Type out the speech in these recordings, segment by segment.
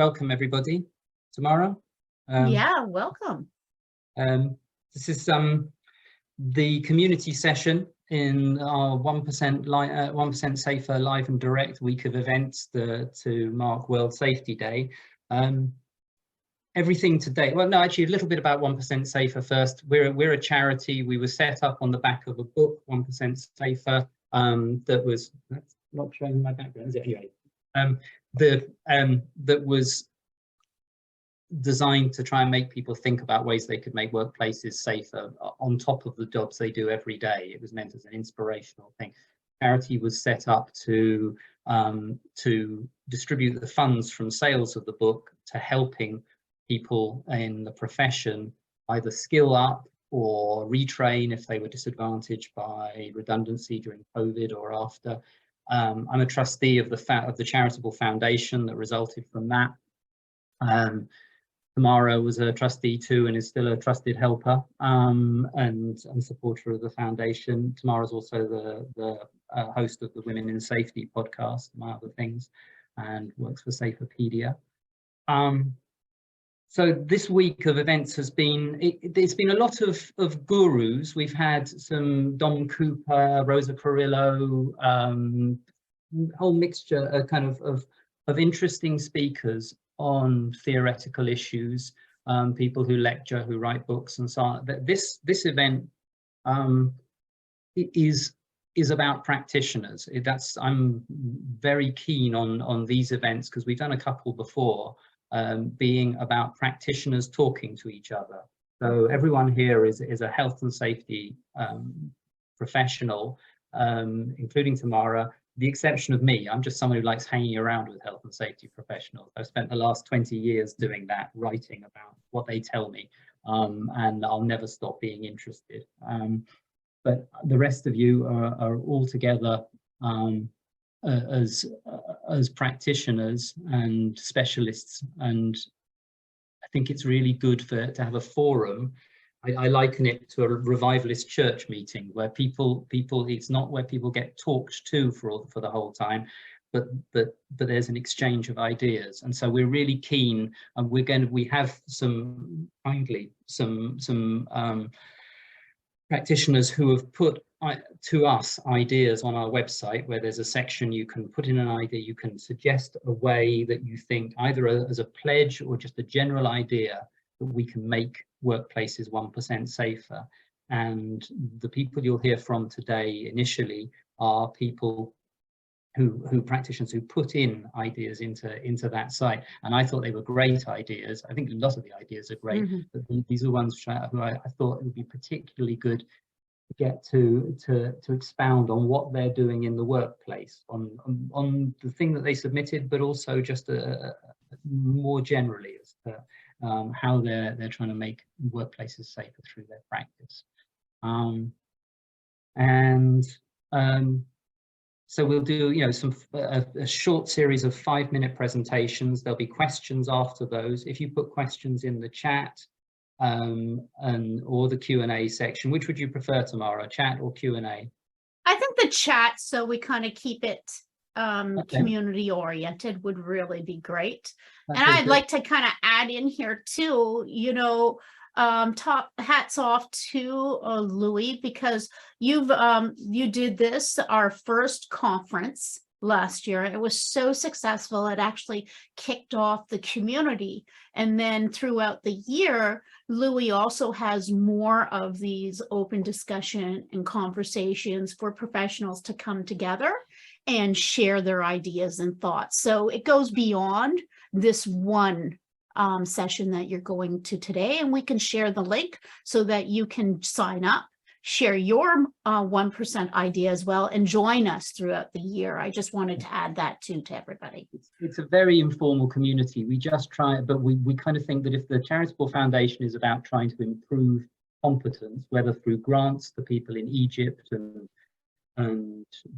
welcome everybody. Tamara. Yeah, welcome. This is the community session in our 1% Safer Live and Direct week of events to mark World Safety Day. Everything today, well, no, actually a little bit about 1% Safer first. We're a charity. We were set up on the back of a book, 1% Safer, that was, that's not showing my background, is it? Anyway, that was designed to try and make people think about ways they could make workplaces safer on top of the jobs they do every day. It was meant as an inspirational thing. Charity was set up to distribute the funds from sales of the book to helping people in the profession either skill up or retrain if they were disadvantaged by redundancy during COVID or after. I'm a trustee of the charitable foundation that resulted from that. Tamara was a trustee too and is still a trusted helper and supporter of the foundation. Tamara's also the host of the Women in Safety podcast, among other things, and works for Saferpedia. So this week of events has been, there's been a lot of gurus. We've had some Dom Cooper, Rosa Carrillo, whole mixture of interesting speakers on theoretical issues, people who lecture, who write books and so on. This event is about practitioners. I'm very keen on these events because we've done a couple before, being about practitioners talking to each other. So everyone here is a health and safety professional, including Tamara. The exception of me, I'm just someone who likes hanging around with health and safety professionals. I've spent the last 20 years doing that, writing about what they tell me, and I'll never stop being interested. But the rest of you are all together as practitioners and specialists, and I think it's really good to have a forum. I liken it to a revivalist church meeting where people it's not where people get talked to for the whole time, but there's an exchange of ideas. And so we're really keen, and we have some practitioners who have put to us ideas on our website, where there's a section you can put in an idea, you can suggest a way that you think, either as a pledge or just a general idea, that we can make workplaces 1% safer. And the people you'll hear from today initially are people practitioners who put in ideas into that site, and I thought they were great ideas. I think a lot of the ideas are great, but these are ones who I thought it would be particularly good to get to expound on what they're doing in the workplace, on the thing that they submitted, but also just more generally as to how they're trying to make workplaces safer through their practice. So we'll do, a short series of 5-minute presentations. There'll be questions after those. If you put questions in the chat or the Q&A section, which would you prefer, Tamara, chat or Q&A? I think the chat, so we kind of keep it community oriented, would really be great. And I'd like to kind of add in here too, top hats off to Louis, because you did this, our first conference last year. It was so successful. It actually kicked off the community. And then throughout the year, Louis also has more of these open discussion and conversations for professionals to come together and share their ideas and thoughts. So it goes beyond this one session that you're going to today, and we can share the link so that you can sign up, share your 1% idea as well, and join us throughout the year. I just wanted to add that too to everybody. It's a very informal community. We just try, but we kind of think that if the charitable foundation is about trying to improve competence, whether through grants to people in Egypt and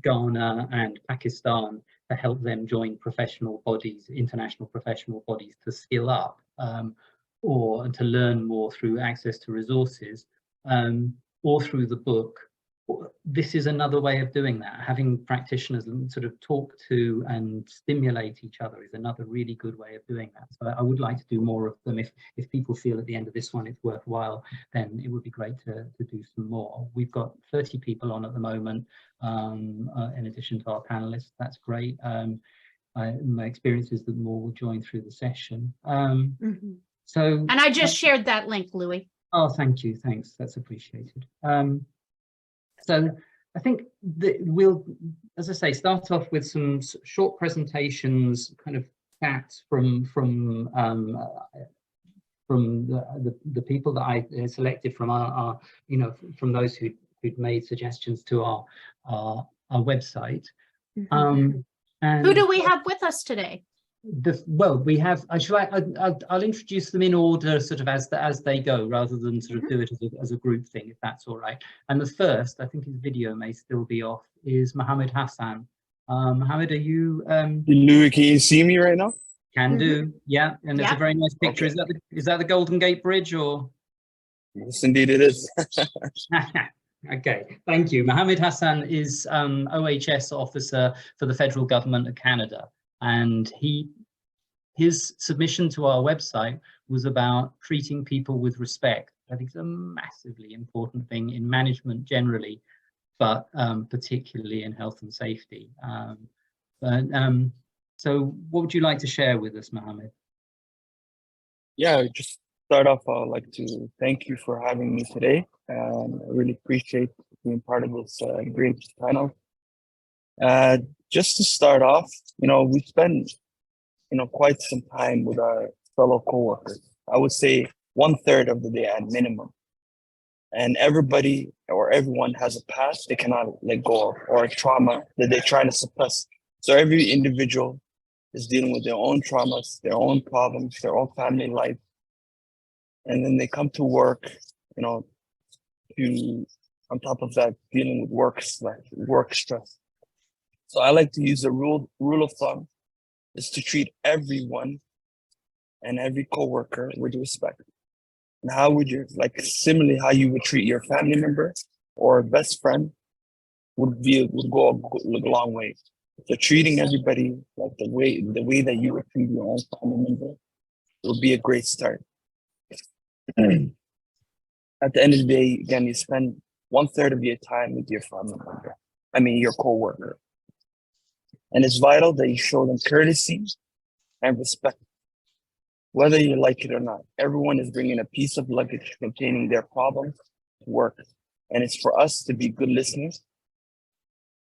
Ghana and Pakistan, to help them join professional bodies, international professional bodies, to skill up and to learn more through access to resources, or through the book, this is another way of doing that. Having practitioners sort of talk to and stimulate each other is another really good way of doing that. So I would like to do more of them. If people feel at the end of this one it's worthwhile, then it would be great to do some more. We've got 30 people on at the moment, in addition to our panelists. That's great. My experience is that more will join through the session. So, and I just shared that link, Louis. Oh, thank you. Thanks. That's appreciated. So I think that we'll, as I say, start off with some short presentations, kind of chats from the people that I selected from our from those who'd made suggestions to our website. And who do we have with us today? Well, we have. I'll introduce them in order, sort of as they go, rather than sort of do it as a group thing, if that's all right. And the first, I think his video may still be off, is Mohammed Hassan. Mohammed, are you? Louis, can you see me right now? Can do. Yeah, and it's a very nice picture. Okay. Is that the Golden Gate Bridge, or? Yes, indeed, it is. Okay, thank you. Mohammed Hassan is OHS officer for the federal government of Canada. And his submission to our website was about treating people with respect. I think it's a massively important thing in management generally, but particularly in health and safety. So what would you like to share with us, Mohammed? Yeah, just start off, I'd like to thank you for having me today. I really appreciate being part of this great panel. Just to start off, we spend, quite some time with our fellow coworkers. I would say 1/3 of the day at minimum. And everybody or everyone has a past they cannot let go of, or a trauma that they're trying to suppress. So every individual is dealing with their own traumas, their own problems, their own family life. And then they come to work, on top of that, dealing with work stress. So I like to use the rule of thumb is to treat everyone and every coworker with respect. And how would you, similarly how you would treat your family member or best friend would go a long way. So treating everybody like the way that you would treat your own family member would be a great start. At the end of the day, again, you spend 1/3 of your time with your family member. Your coworker. And it's vital that you show them courtesy and respect, whether you like it or not. Everyone is bringing a piece of luggage containing their problems to work. And it's for us to be good listeners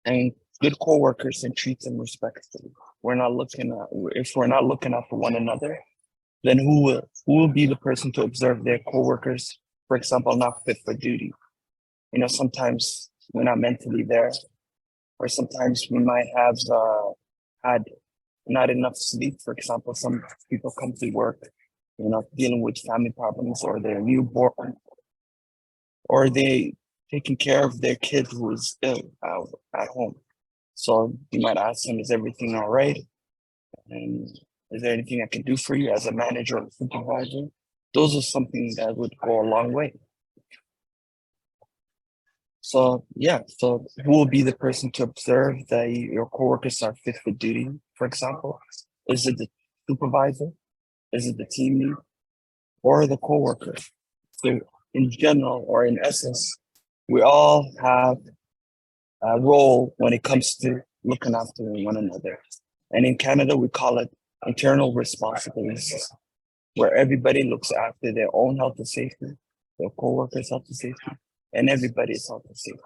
and good co-workers and treat them respectfully. If we're not looking out for one another, then who will be the person to observe their co-workers, for example, not fit for duty? Sometimes we're not mentally there. Or sometimes we might have had not enough sleep. For example, some people come to work, dealing with family problems, or they're newborn, or they taking care of their kid who is ill at home. So you might ask them, is everything all right? And is there anything I can do for you as a manager or supervisor? Those are something that would go a long way. So who will be the person to observe that your coworkers are fit for duty, for example? Is it the supervisor? Is it the team lead? Or the coworker? So in general, or in essence, we all have a role when it comes to looking after one another. And in Canada, we call it internal responsibility system, where everybody looks after their own health and safety, their coworkers' health and safety, and everybody's health and safety.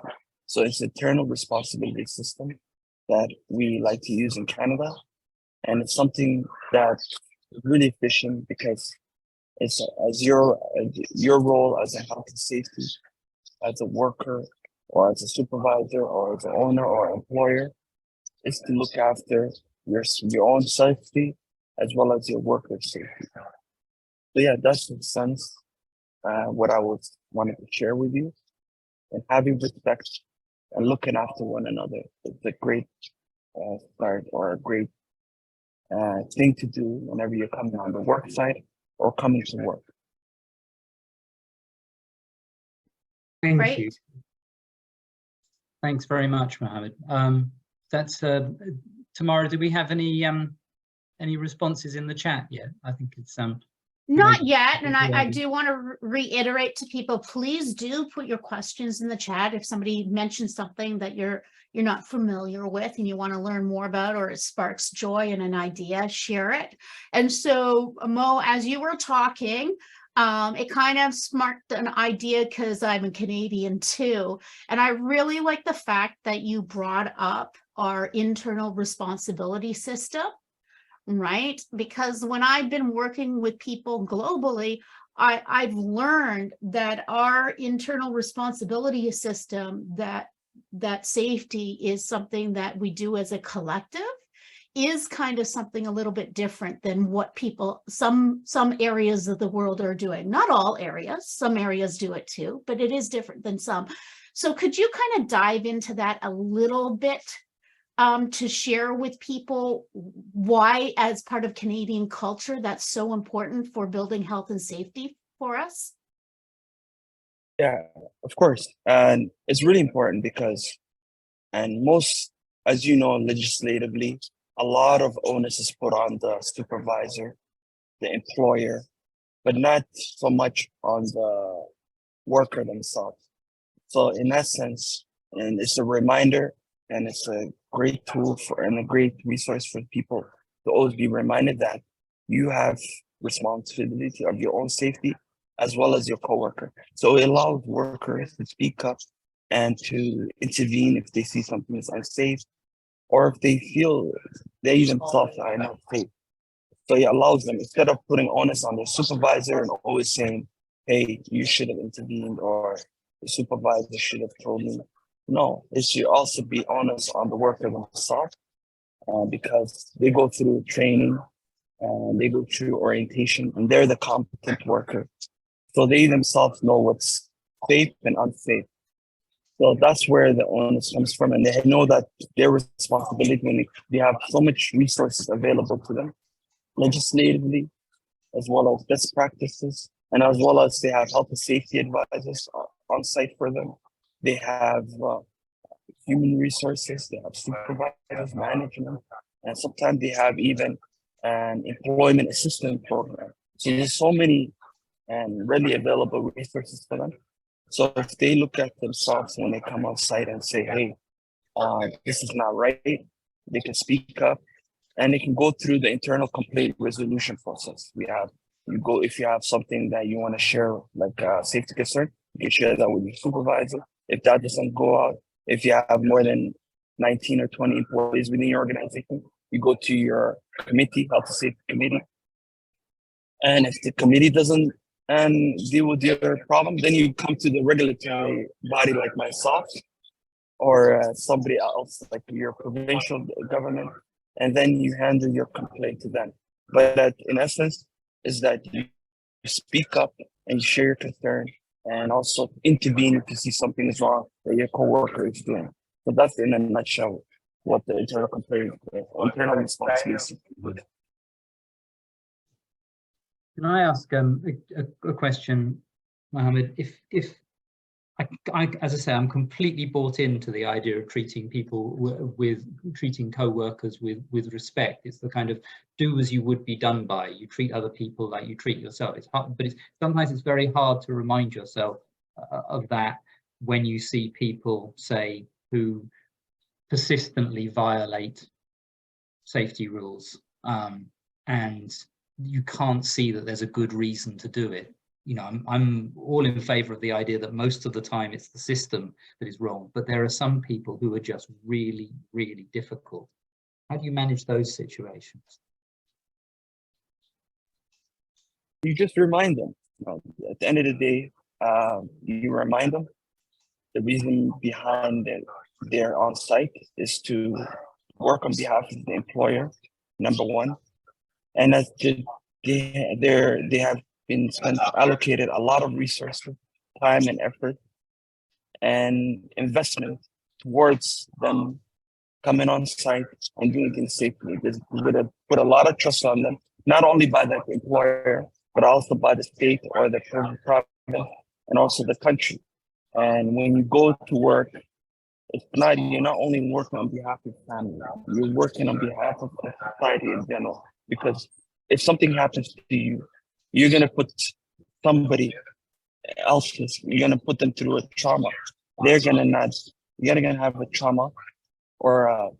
So it's internal responsibility system that we like to use in Canada. And it's something that's really efficient because it's as your role as a health and safety, as a worker, or as a supervisor, or as an owner or employer, is to look after your own safety as well as your workers' safety. So yeah, that's in a sense what I wanted to share with you. And having respect and looking after one another is a great start, or a great thing to do whenever you're coming on the work site or coming to work. Thank you. Thanks very much, Mohammed. That's Tamara, do we have any responses in the chat yet? I think it's not yet, and I do want to reiterate to people, please do put your questions in the chat. If somebody mentions something that you're not familiar with and you want to learn more about, or it sparks joy and an idea, share it. And so, Mo, as you were talking, it kind of sparked an idea, because I'm a Canadian too. And I really like the fact that you brought up our internal responsibility system, right? Because when I've been working with people globally, I've learned that our internal responsibility system, that safety is something that we do as a collective, is kind of something a little bit different than what people, some areas of the world are doing. Not all areas, some areas do it too, but it is different than some. So could you kind of dive into that a little bit, to share with people why, as part of Canadian culture, that's so important for building health and safety for us? Yeah, of course. And it's really important because, and most, as you know, legislatively, a lot of onus is put on the supervisor, the employer, but not so much on the worker themselves. So in that sense, and it's a reminder, and it's a great tool for, and a great resource for people to always be reminded that you have responsibility of your own safety as well as your coworker. So it allows workers to speak up and to intervene if they see something is unsafe, or if they feel they themselves are not safe. So it allows them, instead of putting onus on their supervisor and always saying, hey, you should have intervened, or the supervisor should have told me. No, it should also be onus on the worker themselves, because they go through training, they go through orientation, and they're the competent worker. So they themselves know what's safe and unsafe. So that's where the onus comes from. And they know that their responsibility when they have so much resources available to them, legislatively, as well as best practices, and as well as they have health and safety advisors on site for them. They have human resources, they have supervisors, management, and sometimes they have even an employment assistance program. So there's so many and readily available resources for them. So if they look at themselves when they come on site and say, hey, this is not right, they can speak up, and they can go through the internal complaint resolution process. If you have something that you want to share, like a safety concern, you can share that with your supervisor. If that doesn't go out, if you have more than 19 or 20 employees within your organization, you go to your committee, health and safety committee. And if the committee doesn't deal with your problem, then you come to the regulatory body like myself, or somebody else like your provincial government, and then you handle your complaint to them. But in essence, is that you speak up and share your concern, and also intervene if you see something is wrong that your coworker is doing. So that's in a nutshell what the internal complaint, internal responsibility is. Can I ask a question, Mohammed? If I, as I say, I'm completely bought into the idea of treating people treating co-workers with respect. It's the kind of do as you would be done by. You treat other people like you treat yourself. It's hard, but sometimes it's very hard to remind yourself of that when you see people, say, who persistently violate safety rules, and you can't see that there's a good reason to do it. You know, I'm all in favor of the idea that most of the time it's the system that is wrong, but there are some people who are just really, really difficult. How do you manage those situations? You just remind them. At the end of the day, you remind them the reason behind they're on site is to work on behalf of the employer, number one. And as they have been allocated a lot of resources, time and effort and investment towards them coming on site and doing things safely. We're going to put a lot of trust on them, not only by the employer, but also by the state or the province, and also the country. And when you go to work it's not, you're not only working on behalf of family, you're working on behalf of the society in general. Because if something happens to you, you're gonna put somebody else's, you're gonna put them through a trauma. They're gonna not, you're gonna have a trauma, or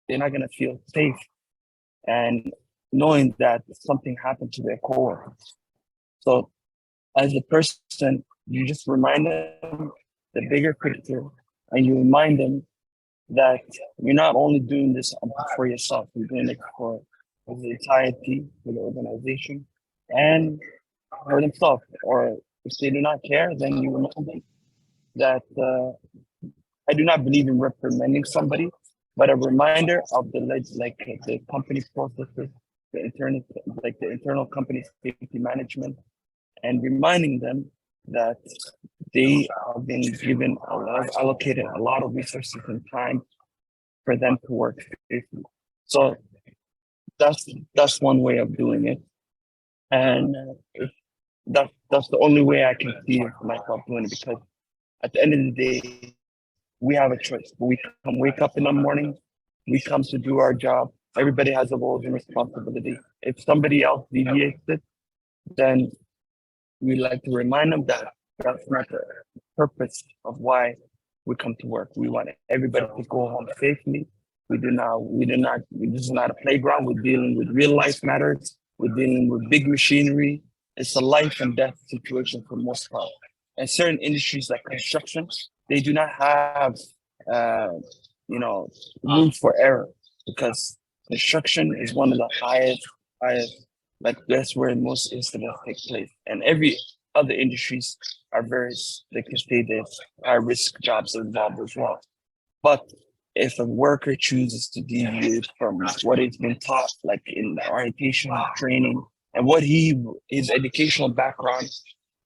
they're not gonna feel safe. And knowing that something happened to their coworkers. So as a person, you just remind them the bigger picture, and you remind them that you're not only doing this for yourself, you're doing it for the entirety, for the organization, and for themselves. Or if they do not care, then you remind them that I do not believe in reprimanding somebody, but a reminder of the company processes, the internal company safety management, and reminding them that they have been given allocated a lot of resources and time for them to work safely. So that's one way of doing it, and that's the only way I can see myself doing it, because at the end of the day, we have a choice. We wake up in the morning, we come to do our job. Everybody has a role and responsibility. If somebody else deviates it, then we like to remind them that that's not the purpose of why we come to work. We want everybody to go home safely. This is not a playground. We're dealing with real life matters. We're dealing with big machinery. It's a life and death situation for most part. And certain industries like construction, they do not have, room for error, because construction is one of the highest, like that's where most incidents take place. And every other industries are they can say there's high risk jobs involved as well. But if a worker chooses to deviate from what he's been taught, like in the orientation training, and what his educational background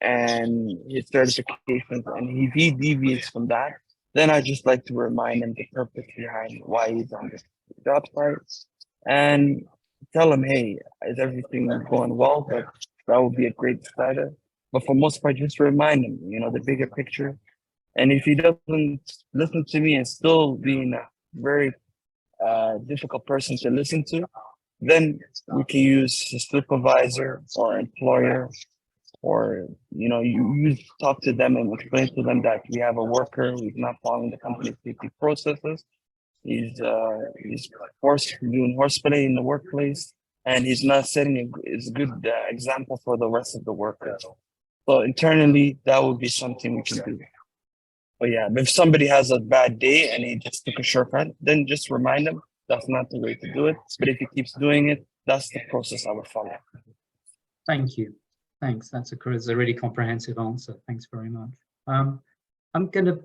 and his certifications, and if he deviates from that, then I just like to remind him the purpose behind why he's on this job site, and tell him, hey, is everything going well? But that would be a great starter. But for most part, just remind him, the bigger picture. And if he doesn't listen to me and still being a very difficult person to listen to, then we can use a supervisor or employer, or you talk to them and explain to them that we have a worker who's not following the company safety processes. He's doing horseplay in the workplace, and he's not setting a good example for the rest of the workers. So internally, that would be something we can do. But yeah, if somebody has a bad day and he just took a shortcut, then just remind them that's not the way to do it. But if he keeps doing it, that's the process I would follow. Thank you. Thanks. That's a really comprehensive answer. Thanks very much. I'm going to.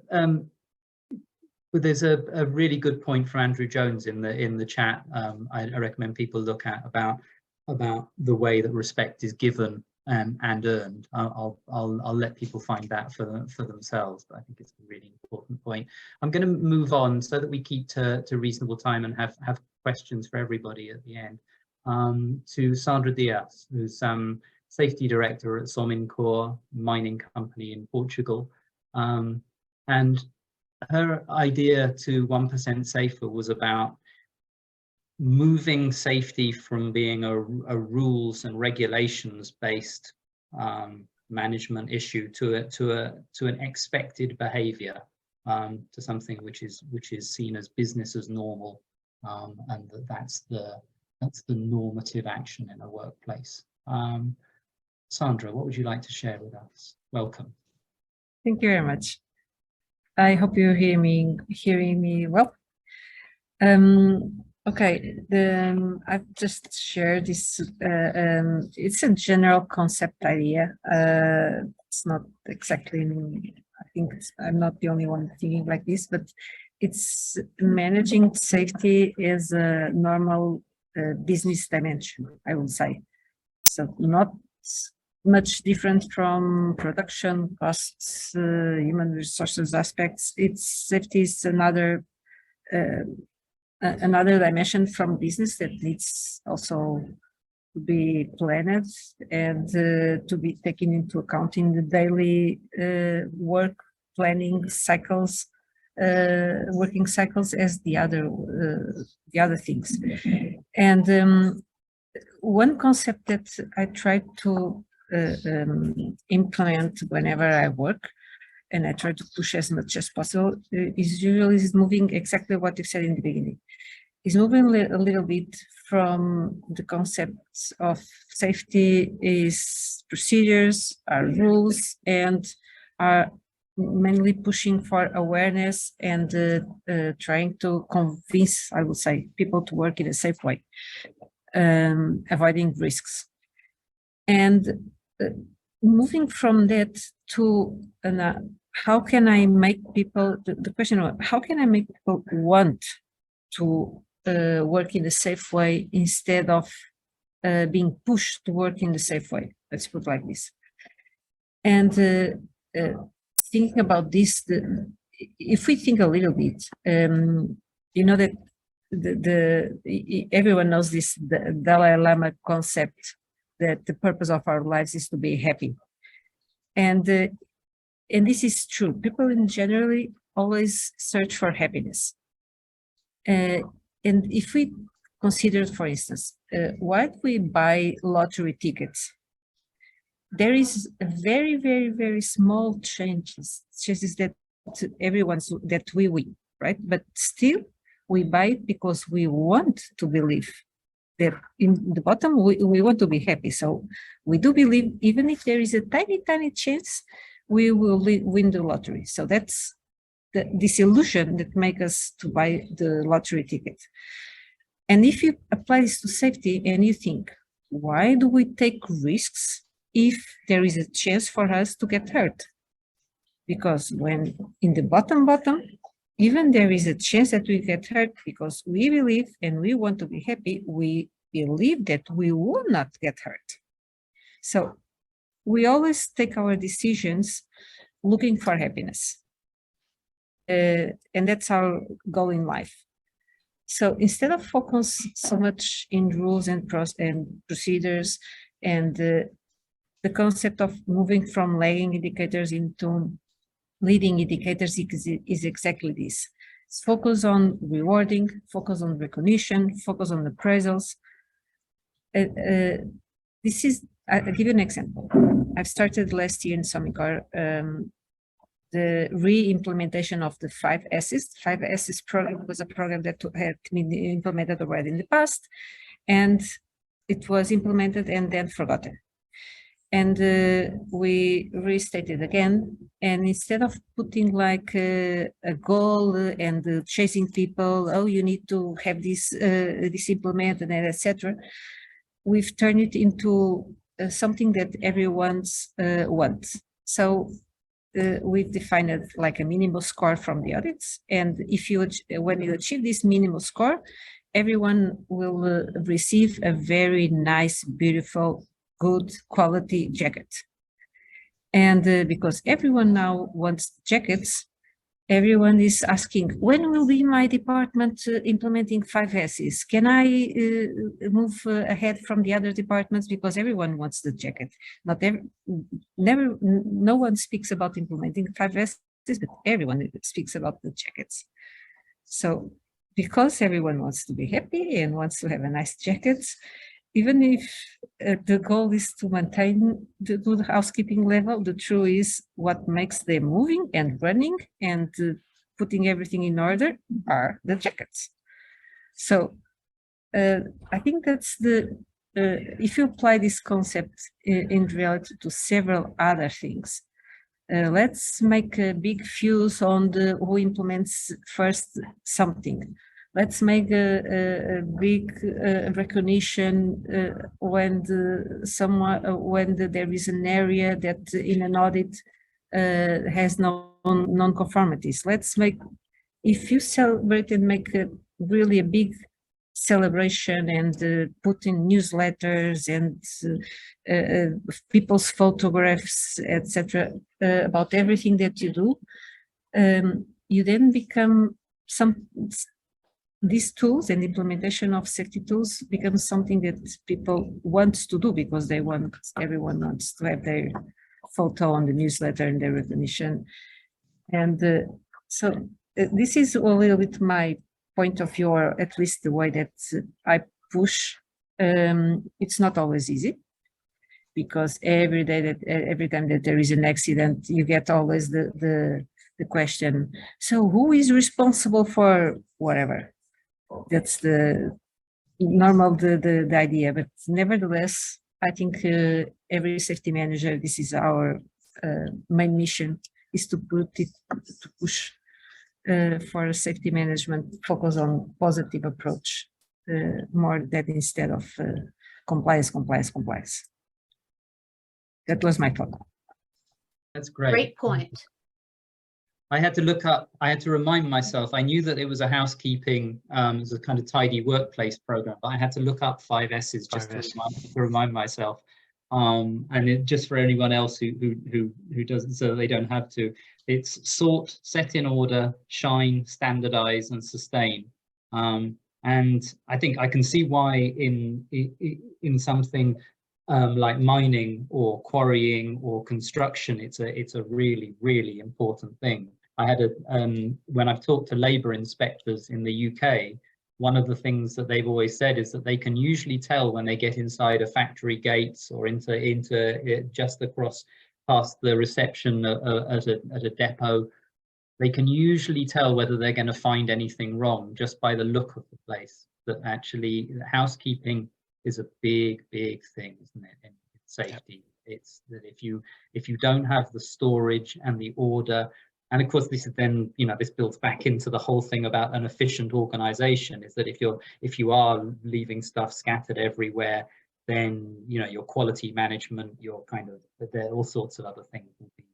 There's a really good point for Andrew Jones in the chat. I recommend people look at about the way that respect is given and earned. I'll let people find that for themselves, but I think it's a really important point. I'm going to move on so that we keep to reasonable time and have questions for everybody at the end. To Sandra Dias, who's Safety Director at Somincor mining company in Portugal, and her idea to 1% Safer was about moving safety from being a rules and regulations based management issue to an expected behavior, to something which is seen as business as normal, and that's the normative action in a workplace. Sandra, what would you like to share with us? Welcome. Thank you very much. I hope you're hearing me well. Okay, I've just shared this. It's a general concept idea. It's not exactly. I think I'm not the only one thinking like this, but it's managing safety is a normal business dimension, I would say. So not much different from production costs, human resources aspects. Safety is another dimension from business that needs also to be planned and to be taken into account in the daily work planning cycles working cycles as the other things. And one concept that I try to implement whenever I work, and I try to push as much as possible, is usually moving exactly what you said in the beginning. Is moving a little bit from the concepts of safety is procedures, are rules, and are mainly pushing for awareness and trying to convince, I would say, people to work in a safe way, avoiding risks. And moving from that to how can I make people, the question of how can I make people want to work in a safe way instead of being pushed to work in the safe way, let's put it like this. And thinking about this, if we think a little bit, you know that everyone knows this, the Dalai Lama concept that the purpose of our lives is to be happy. And this is true. People in generally always search for happiness. And if we consider, for instance, why do we buy lottery tickets? There is a very, very, very small chances that that we win, right? But still we buy it because we want to believe that in the bottom, we want to be happy. So we do believe, even if there is a tiny, tiny chance, we will win the lottery. So that's this illusion that makes us to buy the lottery ticket. And if you apply this to safety and you think, why do we take risks if there is a chance for us to get hurt? Because when in the bottom, even there is a chance that we get hurt because we believe and we want to be happy, we believe that we will not get hurt. So we always take our decisions looking for happiness. And that's our goal in life. So instead of focus so much in rules and procedures and the concept of moving from lagging indicators into leading indicators is exactly this. It's focus on rewarding, focus on recognition, focus on appraisals. This is, I'll give you an example. I've started last year in Somicor the re-implementation of the 5 S's. 5 S's program was a program that had been implemented already in the past, and it was implemented and then forgotten. And we restated again, and instead of putting like a goal and chasing people, oh, you need to have this implemented and etc., we've turned it into something that everyone wants. So we've defined it like a minimal score from the audits, and if you when you achieve this minimal score, everyone will receive a very nice, beautiful, good quality jacket. And because everyone now wants jackets, everyone is asking, when will be my department implementing 5 S's? Can I move ahead from the other departments? Because everyone wants the jacket. No one speaks about implementing 5 S's, but everyone speaks about the jackets. So because everyone wants to be happy and wants to have a nice jacket, even if the goal is to maintain the good housekeeping level, the truth is what makes them moving and running and putting everything in order are the jackets. So I think that's if you apply this concept in reality to several other things, let's make a big fuse on who implements first something. Let's make a big recognition when there is an area that in an audit has no non-conformities. Let's make, if you celebrate and make really a big celebration and put in newsletters and people's photographs, etc., about everything that you do, you then become these tools and implementation of safety tools becomes something that people want to do because everyone wants to have their photo on the newsletter and their recognition. And so this is a little bit my point of view, or at least the way that I push. It's not always easy, because every time that there is an accident, you get always the question, so who is responsible for whatever? That's the normal, the idea. But nevertheless, I think every safety manager, this is our main mission, is to push for a safety management focus on positive approach, more than instead of compliance. That was my thought. That's great. Great point. I had to remind myself, I knew that it was a housekeeping, it was a kind of tidy workplace program, but I had to look up 5 S's just to remind myself. And just for anyone else who doesn't, so they don't have to, it's sort, set in order, shine, standardize, and sustain. And I think I can see why in something like mining or quarrying or construction, it's a really, really important thing. I had when I've talked to labour inspectors in the UK, one of the things that they've always said is that they can usually tell when they get inside a factory gates or into just across past the reception at a depot, they can usually tell whether they're going to find anything wrong just by the look of the place. That actually housekeeping is a big thing, isn't it, in safety? It's that if you don't have the storage and the order, and of course this is then, this builds back into the whole thing about an efficient organization, is that if you are leaving stuff scattered everywhere, then your quality management, your kind of, there all sorts of other things will be.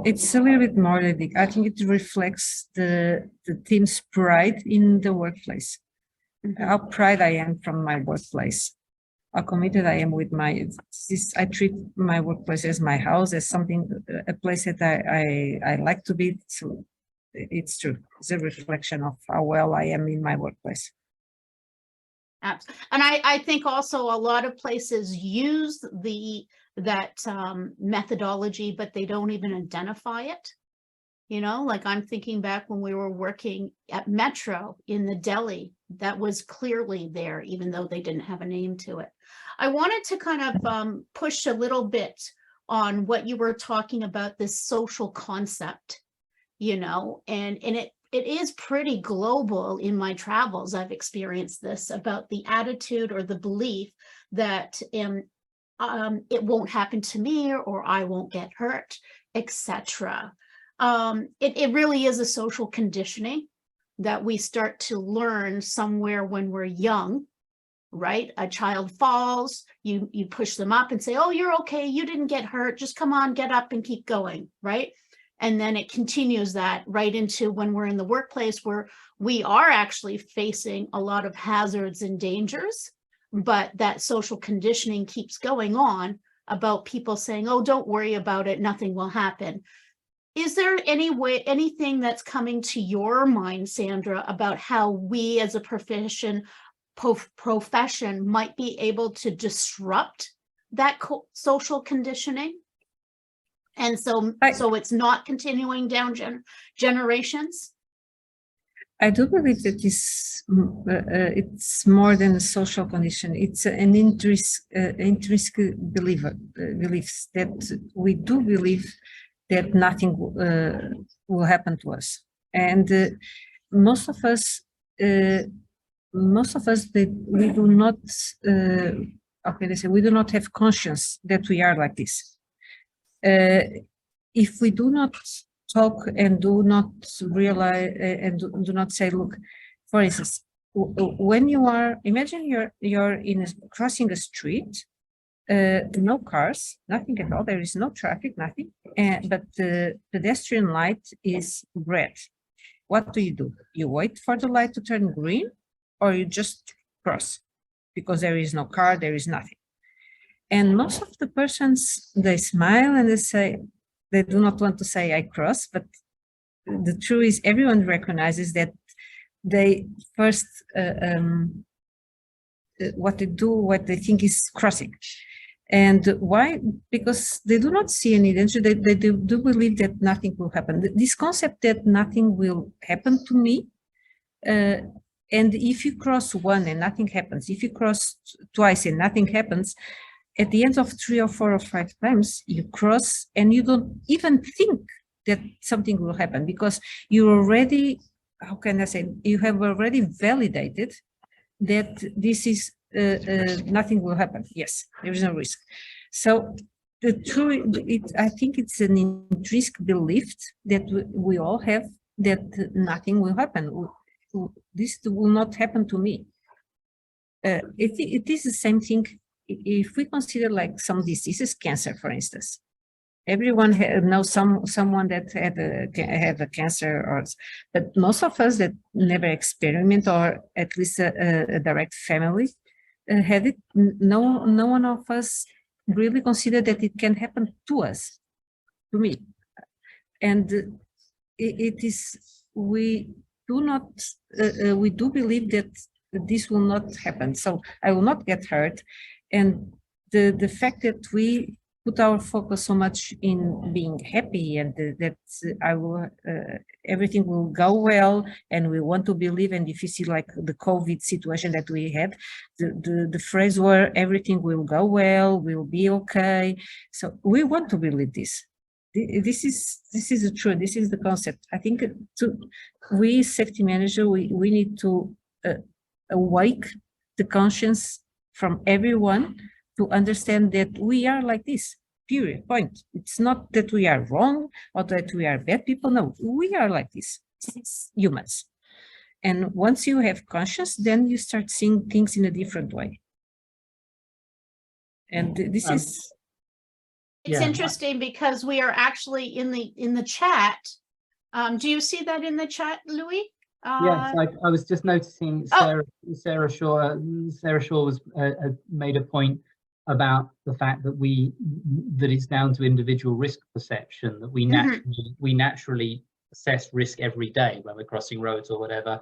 It's a little bit more than that. I think it reflects the team's pride in the workplace. How proud I am from my workplace, how committed I am with I treat my workplace as my house, as something, a place that I like to be. So it's true. It's a reflection of how well I am in my workplace. Absolutely. And I think also a lot of places use that methodology, but they don't even identify it. Like I'm thinking back when we were working at Metro in the deli, that was clearly there, even though they didn't have a name to it. I wanted to kind of push a little bit on what you were talking about, this social concept, and it is pretty global. In my travels, I've experienced this, about the attitude or the belief that it won't happen to me, or I won't get hurt, etc. It really is a social conditioning that we start to learn somewhere when we're young, right? A child falls, you push them up and say, oh, you're okay, you didn't get hurt, just come on, get up and keep going, right? And then it continues that right into when we're in the workplace, where we are actually facing a lot of hazards and dangers, but that social conditioning keeps going on about people saying, oh, don't worry about it, nothing will happen. Is there anything that's coming to your mind, Sandra, about how we as a profession might be able to disrupt that social conditioning? And so it's not continuing down generations? I do believe that it's more than a social condition. It's an intrinsic beliefs that we do believe that nothing will happen to us, and most of us that we do not we do not have conscience that we are like this. If we do not talk and do not realize and do not say, look, for instance, when imagine you're crossing a street. No cars, nothing at all. There is no traffic, nothing. But the pedestrian light is red. What do? You wait for the light to turn green, or you just cross because there is no car, there is nothing. And most of the persons, they smile and they say, they do not want to say I cross, but the truth is everyone recognizes that they first what they think is crossing. And why? Because they do not see any danger. They do believe that nothing will happen. This concept that nothing will happen to me, and if you cross one and nothing happens, if you cross twice and nothing happens, at the end of 3 or 4 or 5 times, you cross and you don't even think that something will happen, because you already, how can I say, you have already validated that this is nothing will happen. Yes, there is no risk. So the true, I think it's an intrinsic belief that we all have, that nothing will happen. This will not happen to me. It is the same thing if we consider like some diseases, cancer, for instance. Everyone knows someone that had a cancer, or, but most of us that never experiment, or at least a direct family had it. No one of us really consider that it can happen to us, to me, and it is, we do not we do believe that this will not happen. So I will not get hurt, and the fact that we put our focus so much in being happy, and that I will everything will go well, and we want to believe. And if you see like the COVID situation that we had, the phrase where everything will go well, will be okay. So we want to believe this. This is the truth. This is the concept. I think we safety manager, we need to awake the conscience from everyone to understand that we are like this, period, point. It's not that we are wrong or that we are bad people. No, we are like this. It's humans. And once you have conscience, then you start seeing things in a different way. And this is... It's interesting because we are actually in the chat. Do you see that in the chat, Louis? Yes, I was just noticing Sarah Shaw was made a point about the fact that that it's down to individual risk perception, that we naturally assess risk every day when we're crossing roads or whatever,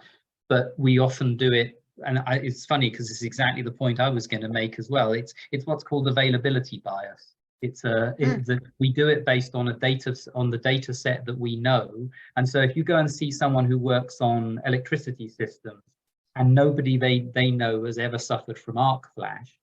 but we often do it, and it's funny because it's exactly the point I was going to make as well. It's what's called availability bias. It's that we do it based on the data set that we know. And so if you go and see someone who works on electricity systems and nobody they know has ever suffered from arc flash,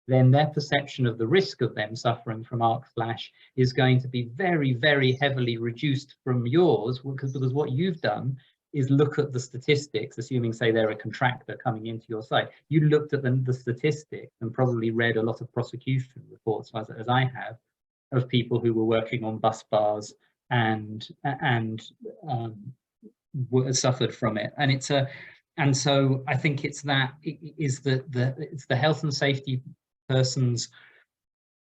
then their perception of the risk of them suffering from arc flash is going to be very, very heavily reduced from yours, because what you've done is look at the statistics, assuming, say, they're a contractor coming into your site. You looked at the statistics and probably read a lot of prosecution reports, as I have, of people who were working on bus bars and suffered from it. And so I think it's the health and safety person's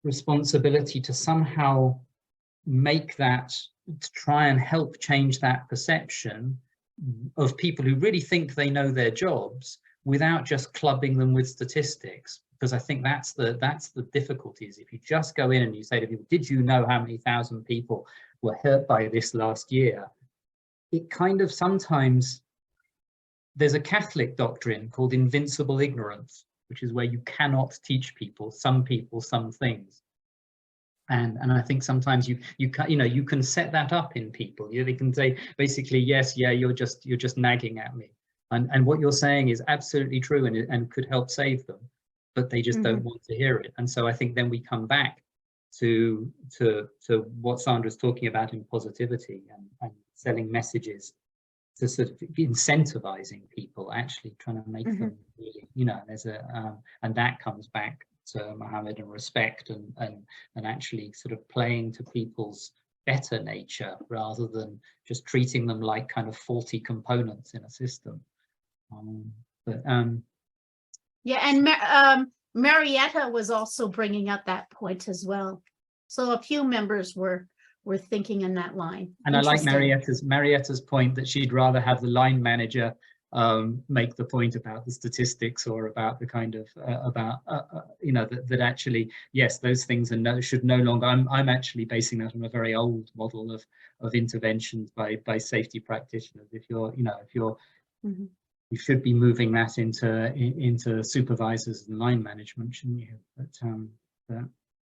responsibility to somehow make that, to try and help change that perception of people who really think they know their jobs, without just clubbing them with statistics. Because I think that's the difficulty, is if you just go in and you say to people, did you know how many thousand people were hurt by this last year? It kind of, sometimes there's a Catholic doctrine called invincible ignorance, which is where you cannot teach some people some things. And I think sometimes you can set that up in people. They can say basically, yes, yeah, you're just nagging at me, and what you're saying is absolutely true and could help save them, but they just don't want to hear it. And so I think then we come back to what Sandra's talking about in positivity and selling messages, to sort of incentivizing people, actually trying to make them really, there's and that comes back to Mohammed and respect and actually sort of playing to people's better nature rather than just treating them like kind of faulty components in a system. Yeah, and Marietta was also bringing up that point as well. So a few members were thinking in that line. And I like Marietta's point that she'd rather have the line manager make the point about the statistics, or about the kind of that actually, yes, those things should no longer. I'm actually basing that on a very old model of interventions by safety practitioners. If you're you should be moving that into supervisors and line management, shouldn't you? But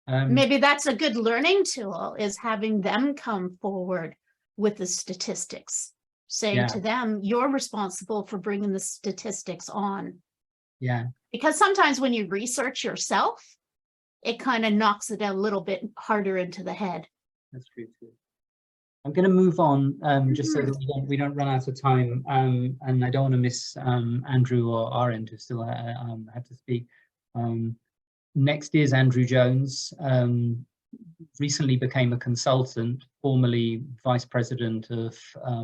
Maybe that's a good learning tool, is having them come forward with the statistics, saying Yeah. to them, you're responsible for bringing the statistics on. Yeah. Because sometimes when you research yourself, it kind of knocks it a little bit harder into the head. That's true too. I'm going to move on just so that we don't run out of time, and I don't want to miss Andrew or Arend, who still had to speak. Next is Andrew Jones. Recently became a consultant, formerly vice president of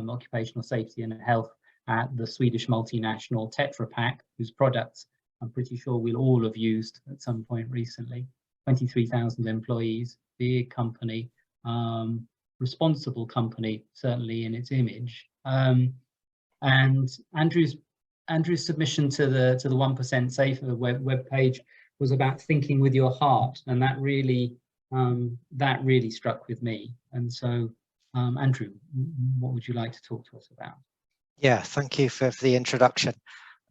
occupational safety and health at the Swedish multinational Tetra Pak, whose products I'm pretty sure we'll all have used at some point recently. 23,000 employees, big company, responsible company, certainly in its image. And Andrew's submission to the 1% Safer web page was about thinking with your heart, and that really struck with me. And so, Andrew, what would you like to talk to us about? Yeah, thank you for the introduction.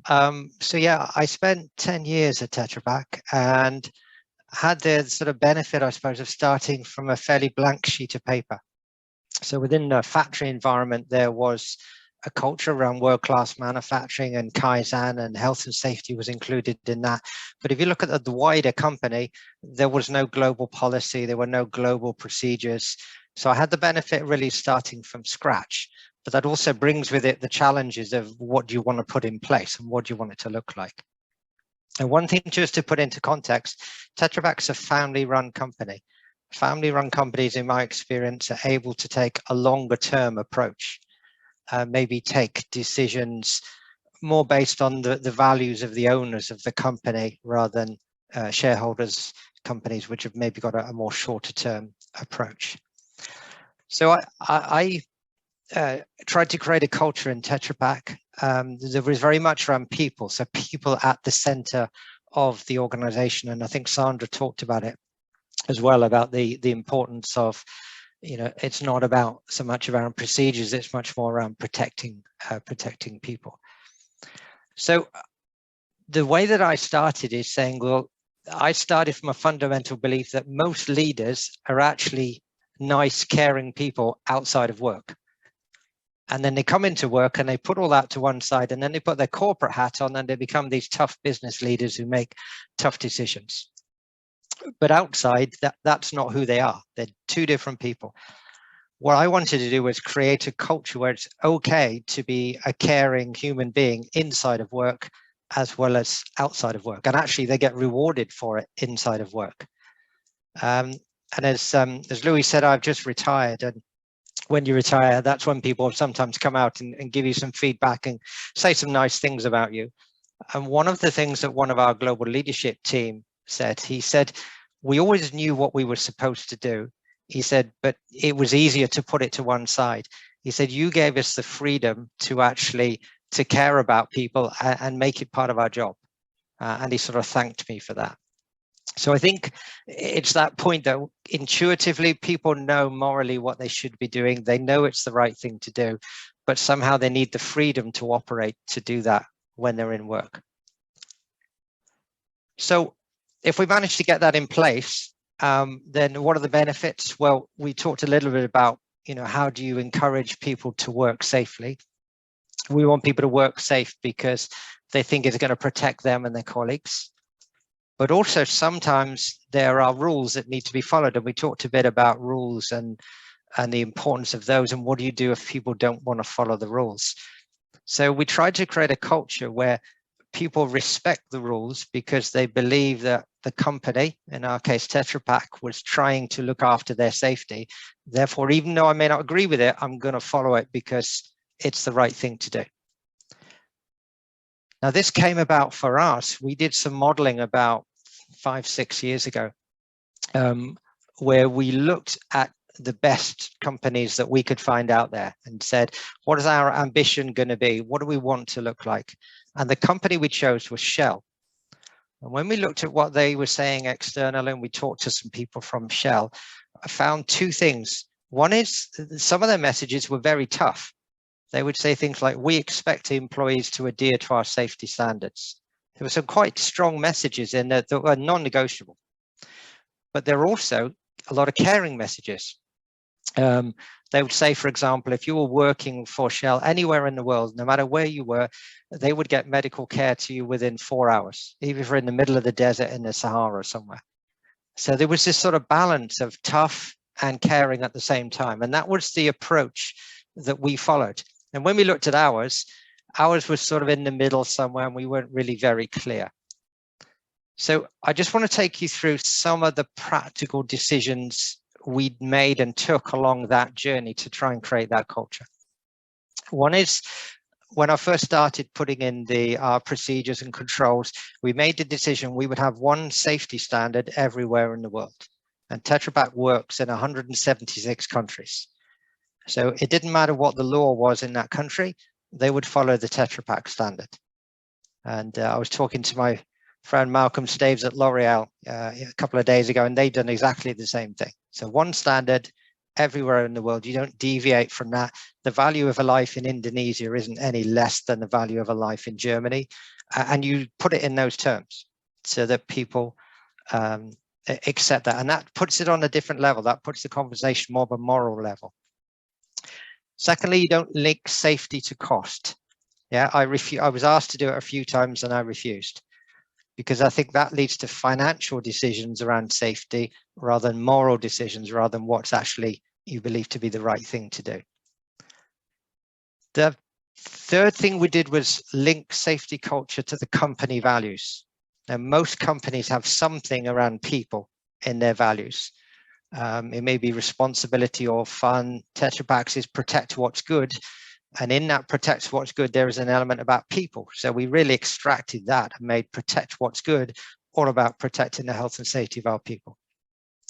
So yeah, I spent 10 years at Tetra Pak and had the sort of benefit, I suppose, of starting from a fairly blank sheet of paper. So within the factory environment, there was a culture around world-class manufacturing, and Kaizen and health and safety was included in that. But if you look at the wider company, there was no global policy, there were no global procedures. So I had the benefit really starting from scratch, but that also brings with it the challenges of what do you want to put in place and what do you want it to look like. And one thing just to put into context, Tetra Pak's a family-run company. Family-run companies, in my experience, are able to take a longer-term approach, maybe take decisions more based on the values of the owners of the company rather than shareholders, companies which have maybe got a more shorter-term approach. So I tried to create a culture in Tetra Pak that was very much around people, so people at the center of the organization. And I think Sandra talked about it as well, about the importance of, you know, it's not about so much around procedures, it's much more around protecting people. So the way that I started is saying, well, I started from a fundamental belief that most leaders are actually nice, caring people outside of work. And then they come into work and they put all that to one side, and then they put their corporate hat on and they become these tough business leaders who make tough decisions. But outside, that's not who they are. They're two different people. What I wanted to do was create a culture where it's okay to be a caring human being inside of work as well as outside of work. And actually, they get rewarded for it inside of work. And as Louis said, I've just retired. And when you retire, that's when people sometimes come out and give you some feedback and say some nice things about you. And one of the things that one of our global leadership team said, he said, we always knew what we were supposed to do. He said, but it was easier to put it to one side. He said, you gave us the freedom to actually to care about people and make it part of our job. And he sort of thanked me for that. So I think it's that point that intuitively people know morally what they should be doing. They know it's the right thing to do, but somehow they need the freedom to operate to do that when they're in work. So if we manage to get that in place, then what are the benefits? Well, we talked a little bit about, you know, how do you encourage people to work safely? We want people to work safe because they think it's going to protect them and their colleagues. But also sometimes there are rules that need to be followed. And we talked a bit about rules and the importance of those. And what do you do if people don't want to follow the rules? So we tried to create a culture where people respect the rules because they believe that the company, in our case, Tetra Pak, was trying to look after their safety. Therefore, even though I may not agree with it, I'm going to follow it because it's the right thing to do. Now, this came about for us. We did some modeling about 5-6 years ago, where we looked at the best companies that we could find out there and said, what is our ambition going to be? What do we want to look like? And the company we chose was Shell. And when we looked at what they were saying externally, and we talked to some people from Shell, I found two things. One is some of their messages were very tough. They would say things like, we expect employees to adhere to our safety standards. There were some quite strong messages in there that were non-negotiable. but there are also a lot of caring messages. They would say, for example, if you were working for Shell anywhere in the world, no matter where you were, they would get medical care to you within 4 hours, even if you're in the middle of the desert in the Sahara somewhere. So there was this sort of balance of tough and caring at the same time. And that was the approach that we followed. And when we looked at ours was sort of in the middle somewhere, and we weren't really very clear. So I just want to take you through some of the practical decisions we'd made and took along that journey to try and create that culture. One is, when I first started putting in our procedures and controls, we made the decision we would have one safety standard everywhere in the world. And Tetra Pak works in 176 countries. So it didn't matter what the law was in that country, they would follow the Tetra Pak standard. And I was talking to my friend Malcolm Staves at L'Oreal a couple of days ago, and they've done exactly the same thing. So one standard everywhere in the world, you don't deviate from that. The value of a life in Indonesia isn't any less than the value of a life in Germany. And you put it in those terms so that people accept that. And that puts it on a different level. That puts the conversation more of a moral level. Secondly, you don't link safety to cost. Yeah, I was asked to do it a few times and I refused, because I think that leads to financial decisions around safety rather than moral decisions, rather than what's actually you believe to be the right thing to do. The third thing we did was link safety culture to the company values. Now, most companies have something around people in their values. It may be responsibility or fun. Tetra Pak's is protect what's good. And in that protect what's good, there is an element about people. So we really extracted that and made protect what's good all about protecting the health and safety of our people.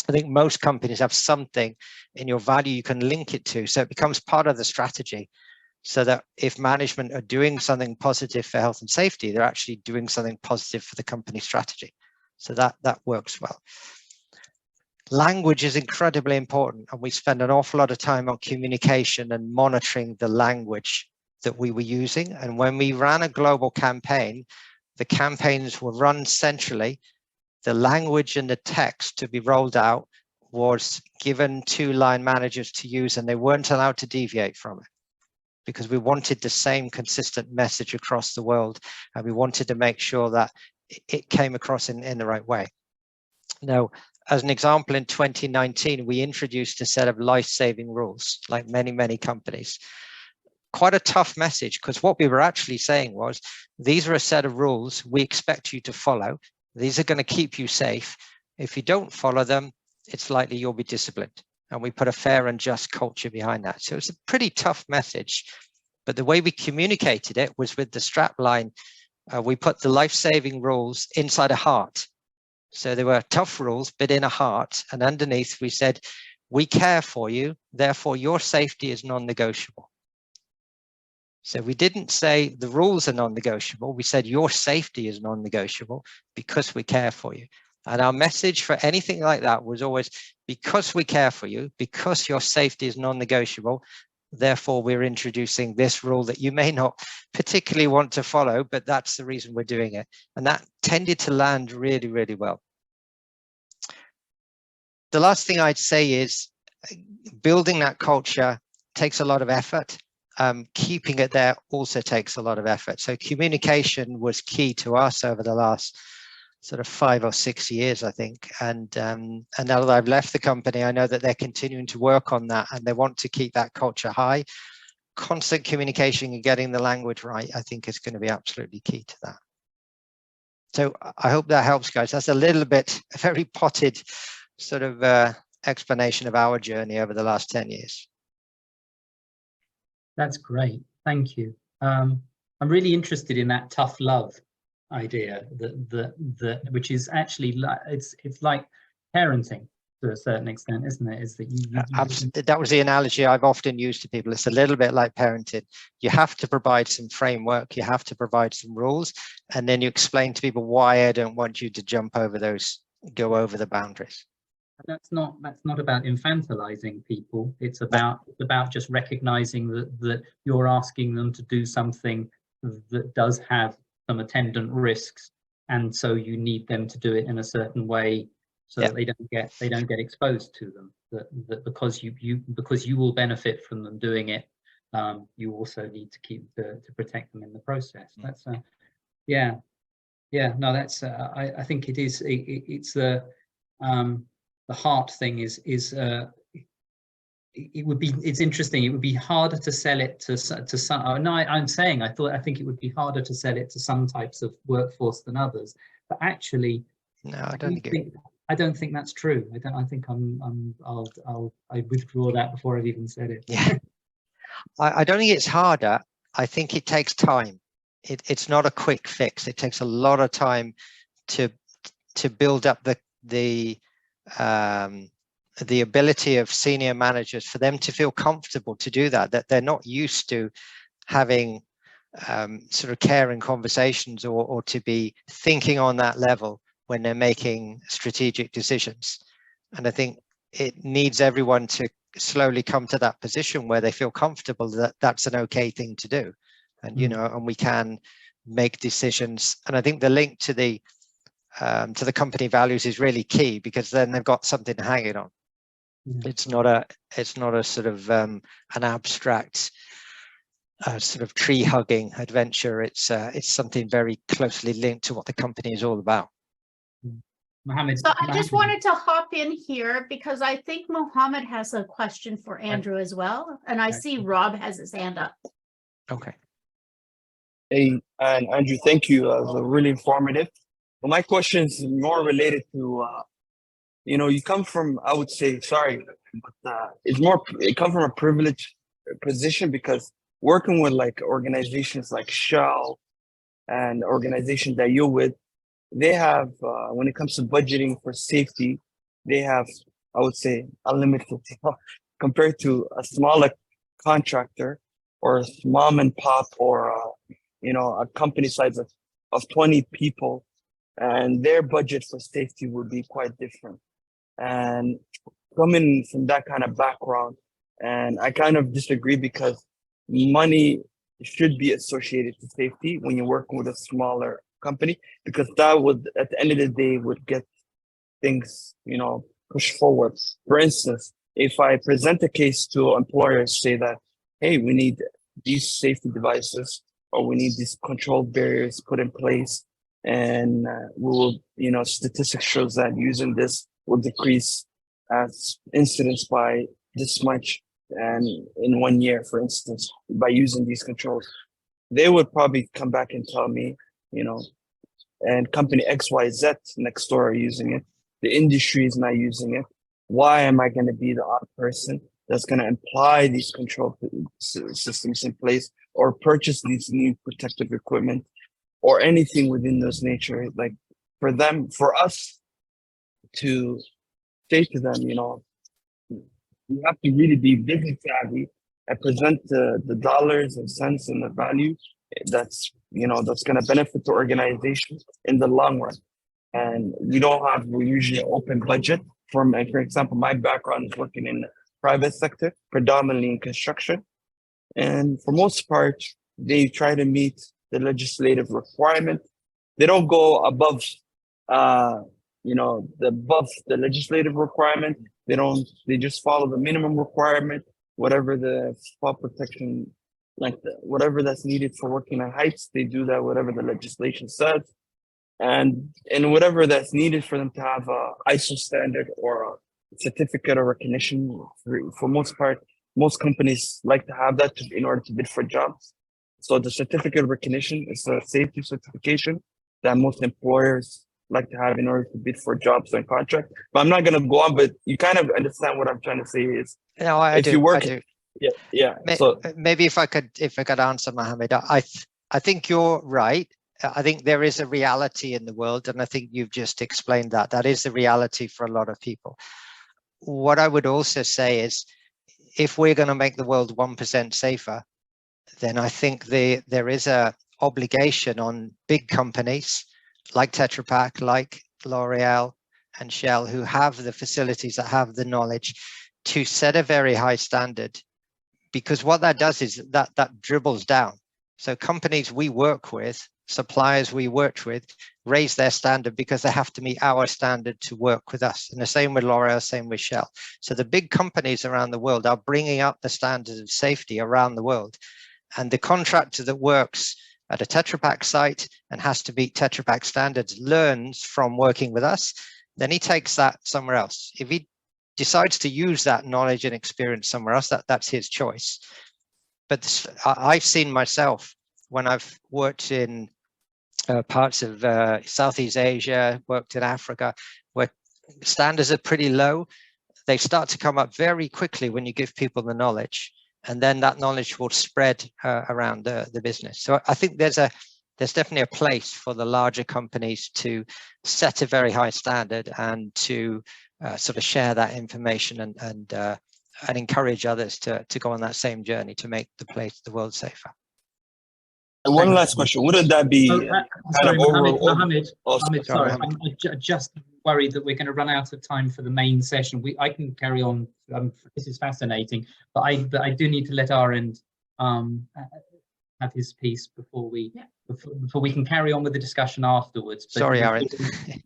I think most companies have something in your value you can link it to. So it becomes part of the strategy, so that if management are doing something positive for health and safety, they're actually doing something positive for the company strategy. So that works well. Language is incredibly important, and we spend an awful lot of time on communication and monitoring the language that we were using. And when we ran a global campaign, the campaigns were run centrally. The language and the text to be rolled out was given to line managers to use, and they weren't allowed to deviate from it, because we wanted the same consistent message across the world, and we wanted to make sure that it came across in the right way. Now, as an example, in 2019, we introduced a set of life-saving rules, like many companies. Quite a tough message, because what we were actually saying was, these are a set of rules we expect you to follow. These are going to keep you safe. If you don't follow them, it's likely you'll be disciplined. And we put a fair and just culture behind that. So it's a pretty tough message, but the way we communicated it was with the strap line. We put the life-saving rules inside a heart. So they were tough rules, but in a heart. And underneath we said, we care for you, therefore your safety is non-negotiable. So we didn't say the rules are non-negotiable. We said your safety is non-negotiable because we care for you. And our message for anything like that was always, because we care for you, because your safety is non-negotiable, therefore we're introducing this rule that you may not particularly want to follow, but that's the reason we're doing it. And that tended to land really, really well. The last thing I'd say is building that culture takes a lot of effort. Keeping it there also takes a lot of effort. So communication was key to us over the last sort of 5 or 6 years, I think. And now that I've left the company, I know that they're continuing to work on that, and they want to keep that culture high. Constant communication and getting the language right, I think, is going to be absolutely key to that. So I hope that helps, guys. That's a little bit, a very potted sort of explanation of our journey over the last 10 years. That's great. Thank you. I'm really interested in that tough love idea, which is actually it's like parenting to a certain extent, isn't it? Is that that was the analogy I've often used to people. It's a little bit like parenting. You have to provide some framework, you have to provide some rules, and then you explain to people why I don't want you to jump over those, go over the boundaries. That's not about infantilizing people. It's about just recognizing that you're asking them to do something that does have some attendant risks, and so you need them to do it in a certain way so Yeah. that they don't get exposed to them. That because you will benefit from them doing it, you also need to to protect them in the process. That's yeah. No, that's I think it is. It's the heart thing is it's interesting. It would be harder to sell it to some. No, I think it would be harder to sell it to some types of workforce than others. But actually, No, I don't think that's true. I think I withdraw that before I've even said it. Yeah. I don't think it's harder. I think it takes time. It's not a quick fix. It takes a lot of time to build up the ability of senior managers for them to feel comfortable to do that they're not used to having sort of caring conversations or to be thinking on that level when they're making strategic decisions. And I think it needs everyone to slowly come to that position where they feel comfortable that that's an okay thing to do. And, you know, and we can make decisions. And I think the link to the company values is really key, because then they've got something to hang it on. Yeah. It's not a sort of an abstract sort of tree hugging adventure. It's something very closely linked to what the company is all about. Mohammed. So I just wanted to hop in here because I think Mohammed has a question for Andrew as well. And I see Rob has his hand up. Okay. Hey, and Andrew, thank you. It was really informative. Well, my question is more related to, you know, you come from, I would say, sorry, but it comes from a privileged position, because working with like organizations like Shell and organizations that you're with, they have, when it comes to budgeting for safety, they have, I would say, unlimited compared to a smaller contractor or a mom and pop or, you know, a company size of 20 people, and their budget for safety would be quite different. And coming from that kind of background, and I kind of disagree, because money should be associated to safety when you're working with a smaller company, because that would, at the end of the day, would get things, you know, pushed forward. For instance, if I present a case to employers, say that, hey, we need these safety devices, or we need these control barriers put in place, and we will, you know, statistics shows that using this will decrease as incidents by this much, and in 1 year, for instance, by using these controls, they would probably come back and tell me, you know, and company XYZ next door are using it, the industry is not using it. Why am I going to be the odd person that's going to apply these control systems in place, or purchase these new protective equipment, or anything within those nature? Like, for us to say to them, you know, you have to really be business savvy and present the dollars and cents and the value that's, you know, that's going to benefit the organization in the long run. And we usually open budget for example, my background is working in the private sector, predominantly in construction. And for most part, they try to meet the legislative requirement. They don't go above, you know, above the legislative requirement. They just follow the minimum requirement, whatever the fall protection, like whatever that's needed for working at heights, they do that, whatever the legislation says. And whatever that's needed for them to have a ISO standard or a certificate of recognition, for most part, most companies like to have that in order to bid for jobs. So the certificate of recognition is a safety certification that most employers like to have in order to bid for jobs and contract. But I'm not going to go on, but you kind of understand what I'm trying to say is, no, I do. Yeah. So maybe if I could answer, Mohammed, I think you're right. I think there is a reality in the world, and I think you've just explained that. That is the reality for a lot of people. What I would also say is, if we're going to make the world 1% safer, then I think there is a obligation on big companies like Tetra Pak, like L'Oreal and Shell, who have the facilities, that have the knowledge, to set a very high standard. Because what that does is that dribbles down. So companies we work with suppliers we worked with raise their standard because they have to meet our standard to work with us. And the same with L'Oreal, same with Shell. So the big companies around the world are bringing up the standards of safety around the world. And the contractor that works at a Tetra Pak site and has to meet Tetra Pak standards learns from working with us, then he takes that somewhere else. If he decides to use that knowledge and experience somewhere else, that's his choice. But I've seen myself when I've worked in parts of Southeast Asia, worked in Africa, where standards are pretty low. They start to come up very quickly when you give people the knowledge, and then that knowledge will spread around the business. So I think there's definitely a place for the larger companies to set a very high standard and to sort of share that information and encourage others to go on that same journey to make the world safer. And one last question: wouldn't that be Sorry, Mohammed, sorry, I'm just worried that we're going to run out of time for the main session. I can carry on. This is fascinating, but I do need to let Arend have his piece before we can carry on with the discussion afterwards. But sorry, Arend.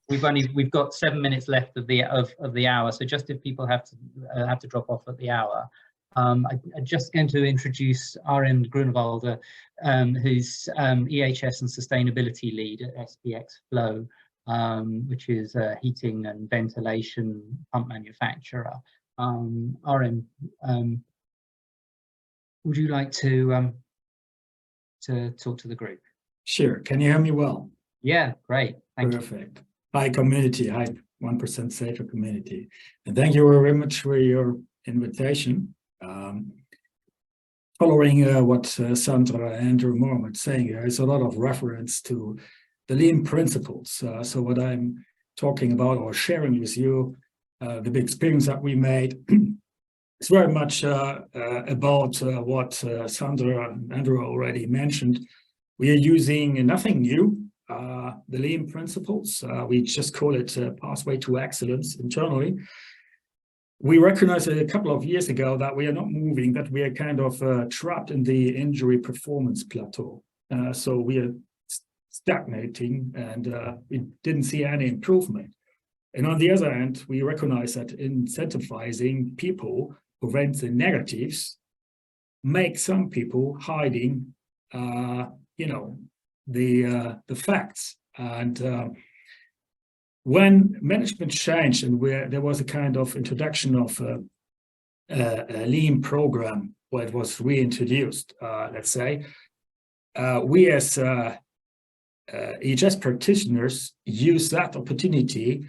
we've got 7 minutes left of the hour, so just if people have to drop off at the hour. I'm just going to introduce Arend Grunewald, who's EHS and Sustainability Lead at SPX Flow, which is a heating and ventilation pump manufacturer. Arend, would you like to talk to the group? Sure. Can you hear me well? Yeah, great. Thank you. Perfect. Hi, community. Hi, 1% Safer community. And thank you very much for your invitation. Following what Sandra and Andrew Mohammed saying, there is a lot of reference to the lean principles. So what I'm talking about or sharing with you, the big experience that we made, is very much about what Sandra and Andrew already mentioned. We are using nothing new, the lean principles. We just call it Pathway to Excellence internally. We recognized a couple of years ago that we are not moving, that we are kind of trapped in the injury performance plateau. So we are stagnating and we didn't see any improvement. And on the other hand, we recognize that incentivizing people prevents the negatives, make some people hiding, the facts. And when management changed and there was a kind of introduction of a lean program where it was reintroduced, let's say, we as EHS practitioners use that opportunity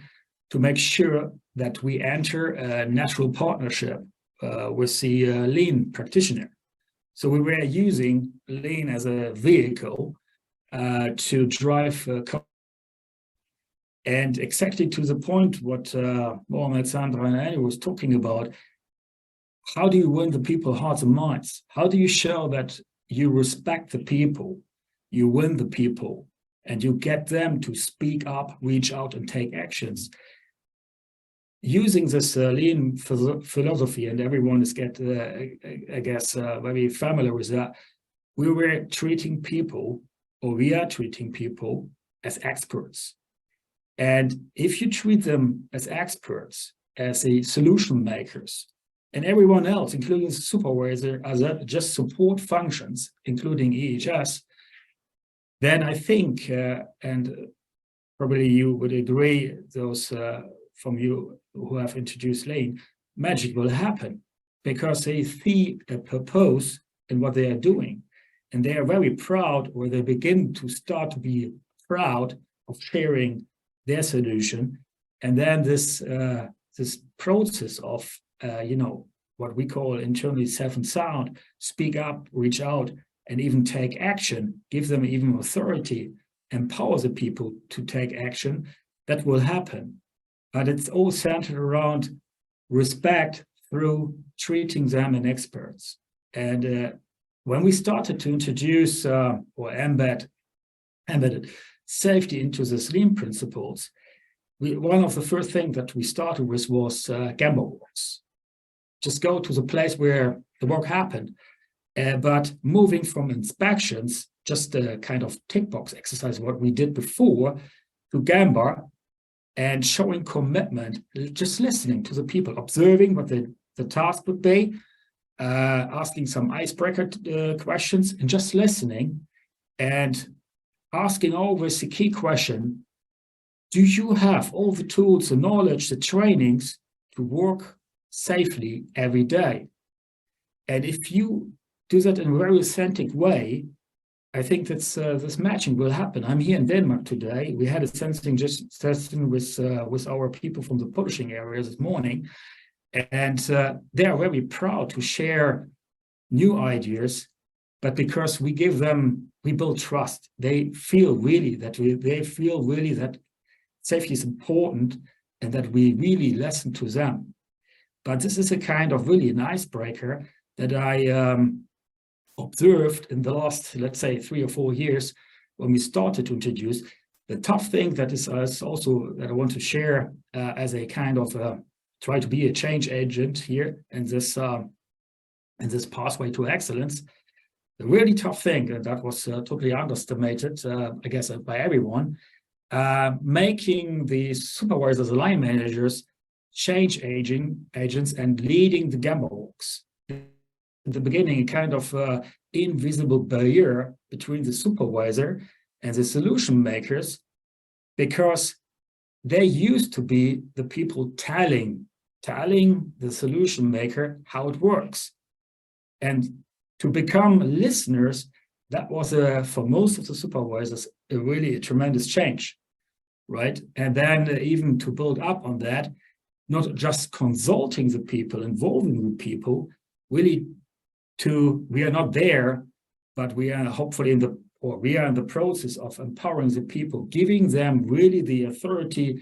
to make sure that we enter a natural partnership with the lean practitioner. So we were using lean as a vehicle to drive and exactly to the point what Mohammed, Sandra and Annie was talking about, how do you win the people's hearts and minds? How do you show that you respect the people, you win the people, and you get them to speak up, reach out and take actions? Using this lean philosophy, and everyone is I guess, very familiar with that, we were treating people, or we are treating people as experts. And if you treat them as experts, as the solution makers, and everyone else, including the supervisor, as just support functions, including EHS, then I think, and probably you would agree, those from you who have introduced lean, magic will happen because they see a purpose in what they are doing. And they are very proud, or they begin to start to be proud of sharing their solution. And then this process of, what we call internally safe and sound, speak up, reach out, and even take action, give them even authority, empower the people to take action, that will happen. But it's all centered around respect through treating them as experts. And when we started to introduce or embedded safety into the lean principles, one of the first things that we started with was Gemba walks. Just go to the place where the work happened But moving from inspections, just a kind of tick box exercise, what we did before, to Gemba, and showing commitment, just listening to the people, observing what the task would be, asking some icebreaker questions, and just listening, and asking always the key question: do you have all the tools, the knowledge, the trainings to work safely every day? And if you do that in a very authentic way, I think that's this matching will happen. I'm here in Denmark today. We had a session with our people from the publishing area this morning, and they are very proud to share new ideas. But because we give them, we build trust. They feel really that safety is important and that we really listen to them. But this is a kind of really an icebreaker that I observed in the last, let's say, 3 or 4 years when we started to introduce. The tough thing that is also that I want to share as a kind of try to be a change agent here in this pathway to excellence. The really tough thing, and that was totally underestimated, I guess, by everyone, making the supervisors, the line managers, change agents and leading the Gemba walks. In the beginning, a kind of invisible barrier between the supervisor and the solution makers, because they used to be the people telling the solution maker how it works. And to become listeners, that was for most of the supervisors really a tremendous change, right? And then even to build up on that, not just consulting the people, involving the people, really we are not there, but we are hopefully in the process of empowering the people, giving them really the authority,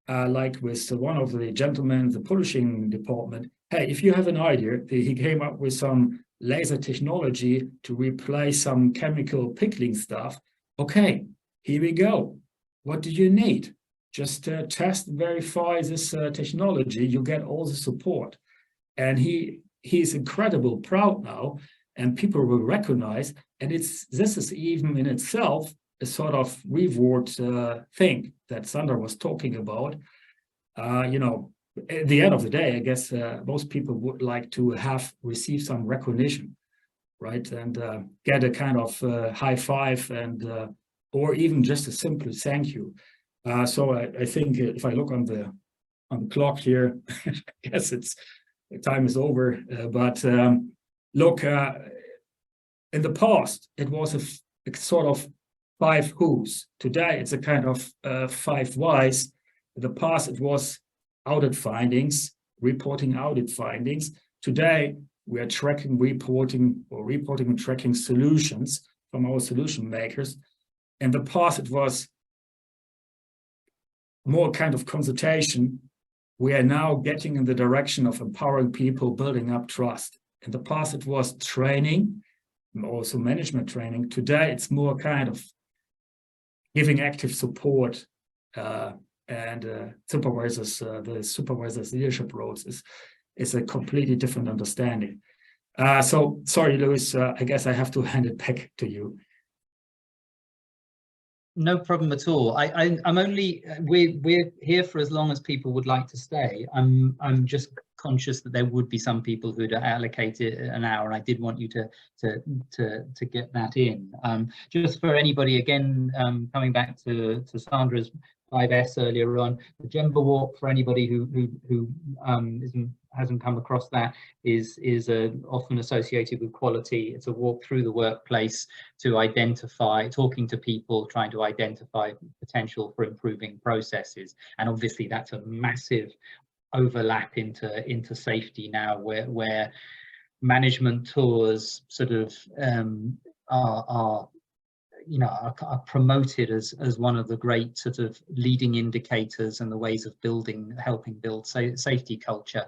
like with one of the gentlemen in the publishing department. Hey, if you have an idea, he came up with some laser technology to replace some chemical pickling stuff. Okay, here we go. What do you need? Just test and verify this technology. You get all the support. And he's incredible proud now, and people will recognize. And this is even in itself a sort of reward thing that Sandra was talking about. At the end of the day, I guess most people would like to receive some recognition, right? And get a kind of high five and or even just a simple thank you. So I think if I look on the clock here, I guess time is over. But look, in the past, it was a sort of 5 who's. Today, it's a kind of 5 whys. In the past, it was audit findings, reporting audit findings. Today, we are reporting and tracking solutions from our solution makers. In the past, it was more kind of consultation. We are now getting in the direction of empowering people, building up trust. In the past, it was training, and also management training. Today, it's more kind of giving active support and supervisors, the supervisors' leadership roles is a completely different understanding. So sorry, Louis, I guess I have to hand it back to you. No problem at all. We're here for as long as people would like to stay. I'm just conscious that there would be some people who'd allocated an hour, and I did want you to get that in. Just for anybody, again, coming back to Sandra's 5S earlier on, the Gemba walk, for anybody who hasn't come across that, is often associated with quality. It's a walk through the workplace to identify, talking to people, trying to identify potential for improving processes. And obviously that's a massive overlap into safety now, where management tours sort of are promoted as one of the great sort of leading indicators and the ways of helping build safety culture.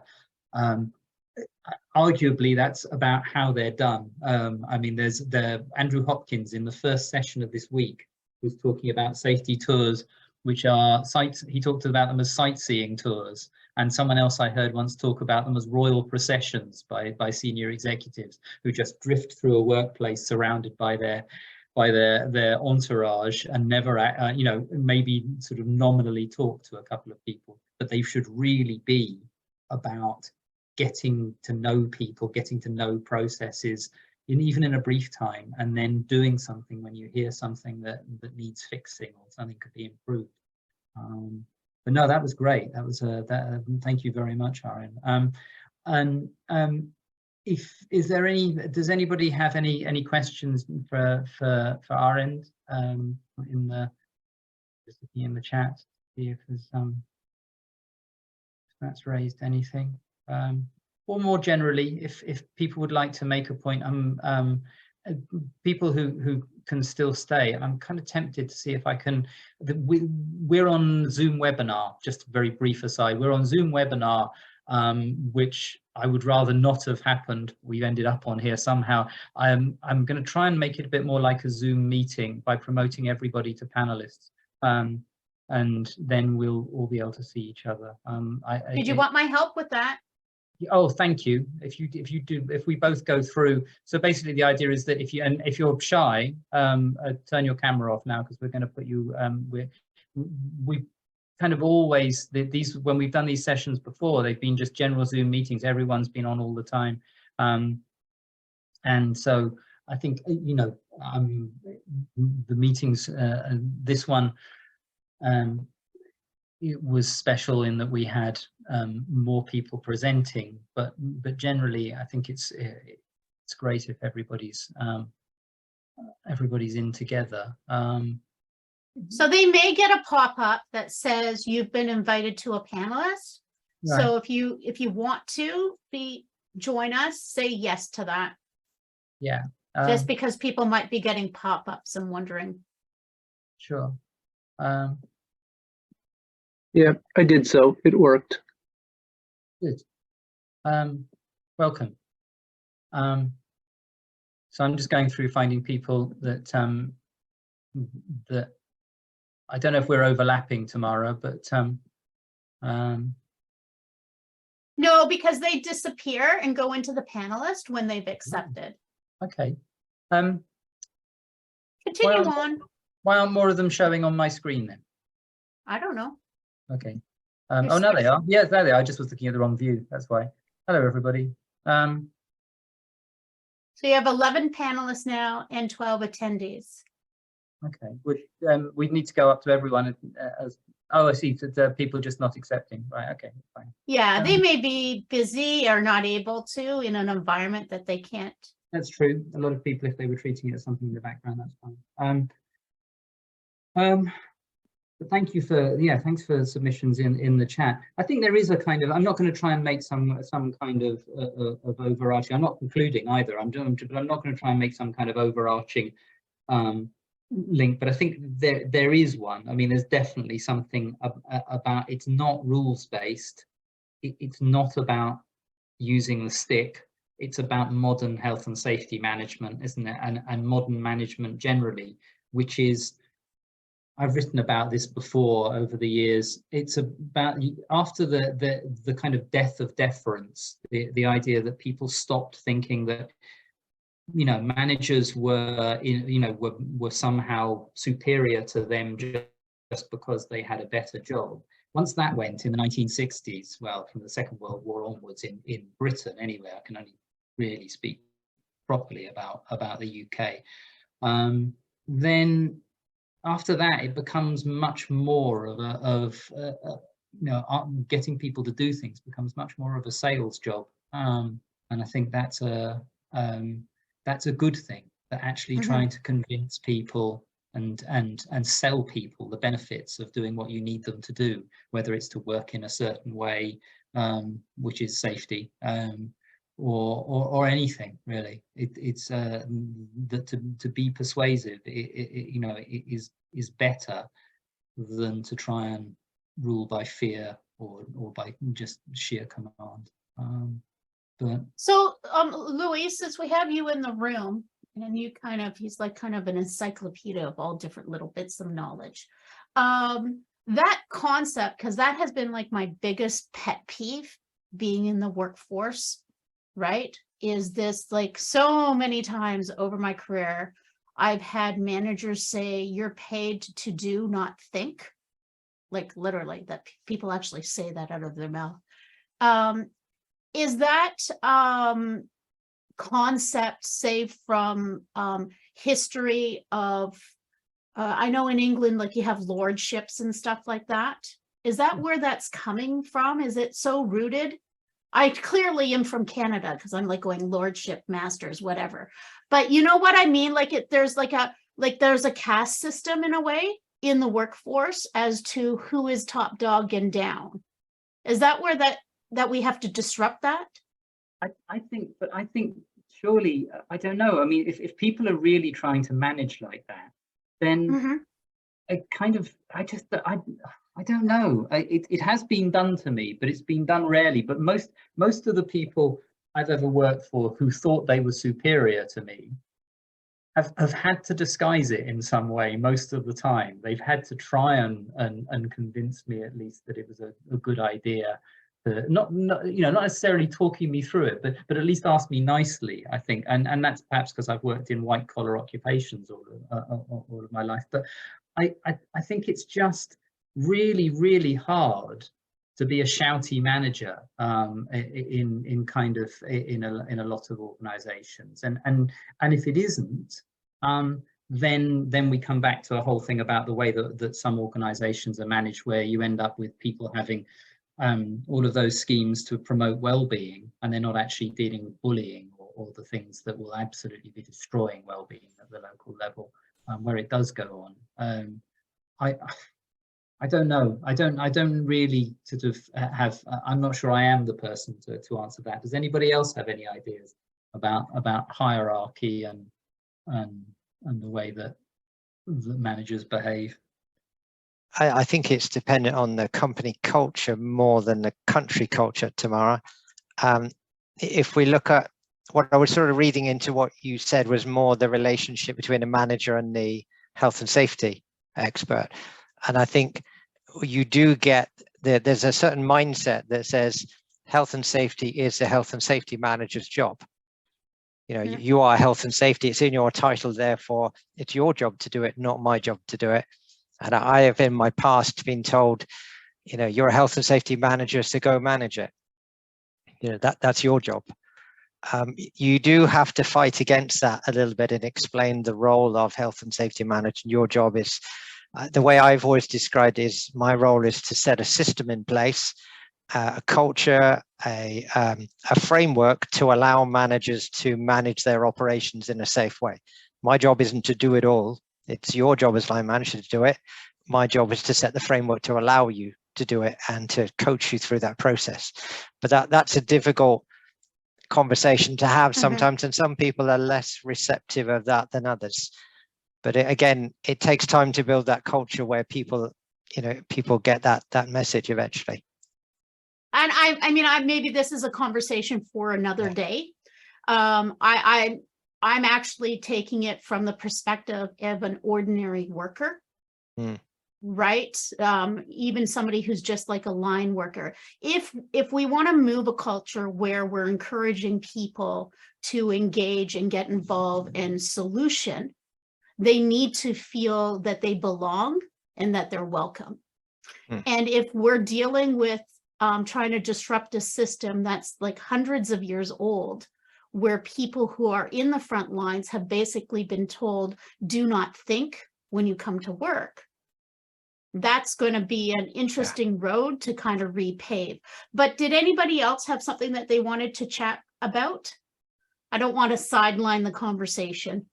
Arguably, that's about how they're done. I mean, there's Andrew Hopkins in the first session of this week was talking about safety tours, which are he talked about them as sightseeing tours, And someone else I heard once talk about them as royal processions by senior executives who just drift through a workplace surrounded by their entourage and never, you know, maybe sort of nominally talk to a couple of people, but they should really be about getting to know people, getting to know processes, even in a brief time, and then doing something when you hear something that needs fixing or something could be improved. But no, that was great. That was thank you very much, Aaron. Does anybody have any questions for our end? Just looking in the chat, see if there's if that's raised anything. Or more generally, if people would like to make a point, people who can still stay, I'm kind of tempted to see if I can. We're on Zoom webinar, just a very brief aside. We're on Zoom webinar, which I would rather not have happened. We've ended up on here somehow. I'm going to try and make it a bit more like a Zoom meeting by promoting everybody to panelists, and then we'll all be able to see each other. Did you want my help with that? Oh, thank you. If we both go through. So basically, the idea is that if you're shy, turn your camera off now, because we're going to put you. We kind of always these when we've done these sessions before, they've been just general Zoom meetings. Everyone's been on all the time, and so I think, you know, the meetings. This one. It was special in that we had more people presenting, but generally I think it's great if everybody's in together. So they may get a pop-up that says you've been invited to a panelist. Right. So if you want to join us, say yes to that. Yeah. Just because people might be getting pop-ups and wondering. Sure. Yeah, I did so. It worked. Good. Welcome. So I'm just going through finding people that that I don't know if we're overlapping tomorrow, but No, because they disappear and go into the panelist when they've accepted. okay. Continue on. Why aren't more of them showing on my screen then? I don't know. Okay. Oh, no, they are. Yes, there they are. I just was looking at the wrong view. That's why. Hello, everybody. So you have 11 panelists now and 12 attendees. Okay. We need to go up to everyone as. Oh, I see. The people just not accepting. Right. Okay. Fine. Yeah, they may be busy or not able to in an environment that they can't. That's true. A lot of people, if they were treating it as something in the background, that's fine. But thank you for, thanks for submissions in the chat. I think there is a kind of, I'm not going to try and make some kind of overarching, I'm not concluding either, but I'm not going to try and make some kind of overarching link, but I think there is one. I mean, there's definitely something about, it's not rules based, it's not about using the stick, it's about modern health and safety management, isn't it? And modern management generally, which is, I've written about this before over the years. It's about, after the kind of death of deference, the idea that people stopped thinking that, you know, managers were somehow superior to them just because they had a better job. Once that went in the 1960s, well, from the Second World War onwards in Britain anyway, I can only really speak properly about the UK. Then after that, it becomes much more of getting people to do things becomes much more of a sales job, and I think that's a good thing. That actually trying to convince people and sell people the benefits of doing what you need them to do, whether it's to work in a certain way, which is safety, or anything really. It's that to be persuasive, is better than to try and rule by fear or by just sheer command. So Louis, since we have you in the room and you he's like kind of an encyclopedia of all different little bits of knowledge, that concept, because that has been like my biggest pet peeve being in the workforce, right? Is this like so many times over my career, I've had managers say you're paid to do, not think. Like literally, that people actually say that out of their mouth. Is that concept saved from history of, I know in England, like you have lordships and stuff like that. Is that where that's coming from? Is it so rooted? I clearly am from Canada because I'm like going lordship, masters, whatever. But you know what I mean? Like there's there's a caste system in a way in the workforce as to who is top dog and down. Is that where that we have to disrupt that? I think surely, I don't know. I mean, if people are really trying to manage like that, then it kind of, I don't know. It has been done to me, but it's been done rarely. But most of the people I've ever worked for who thought they were superior to me have had to disguise it in some way most of the time. They've had to try and convince me at least that it was a good idea. Not necessarily talking me through it, but at least ask me nicely, I think, and that's perhaps because I've worked in white collar occupations all of my life. But I think it's just really hard to be a shouty manager in a lot of organizations, and if it isn't, then we come back to a whole thing about the way that some organizations are managed, where you end up with people having all of those schemes to promote well-being, and they're not actually dealing with bullying or the things that will absolutely be destroying well-being at the local level, where it does go on. I don't know. I don't really sort of have. I'm not sure I am the person to answer that. Does anybody else have any ideas about hierarchy and the way that managers behave? I think it's dependent on the company culture more than the country culture, Tamara. If we look at what I was sort of reading into what you said was more the relationship between a manager and the health and safety expert. And I think you do get, there's a certain mindset that says health and safety is the health and safety manager's job. You know, you are health and safety, it's in your title, therefore it's your job to do it, not my job to do it. And I have in my past been told, you know, you're a health and safety manager, so go manage it. You know, that's your job. You do have to fight against that a little bit and explain the role of health and safety manager. Your job is, the way I've always described is, my role is to set a system in place, a culture, a framework to allow managers to manage their operations in a safe way. My job isn't to do it all. It's your job as line manager to do it. My job is to set the framework to allow you to do it and to coach you through that process. But that's a difficult conversation to have sometimes, and some people are less receptive of that than others. But again, it takes time to build that culture where people, you know, people get that message eventually. And I mean, maybe this is a conversation for another day. I'm actually taking it from the perspective of an ordinary worker, right? Even somebody who's just like a line worker. If we want to move a culture where we're encouraging people to engage and get involved in solution, they need to feel that they belong and that they're welcome. And if we're dealing with trying to disrupt a system that's like hundreds of years old, where people who are in the front lines have basically been told, do not think when you come to work, that's going to be an interesting road to kind of repave. But did anybody else have something that they wanted to chat about? I don't want to sideline the conversation.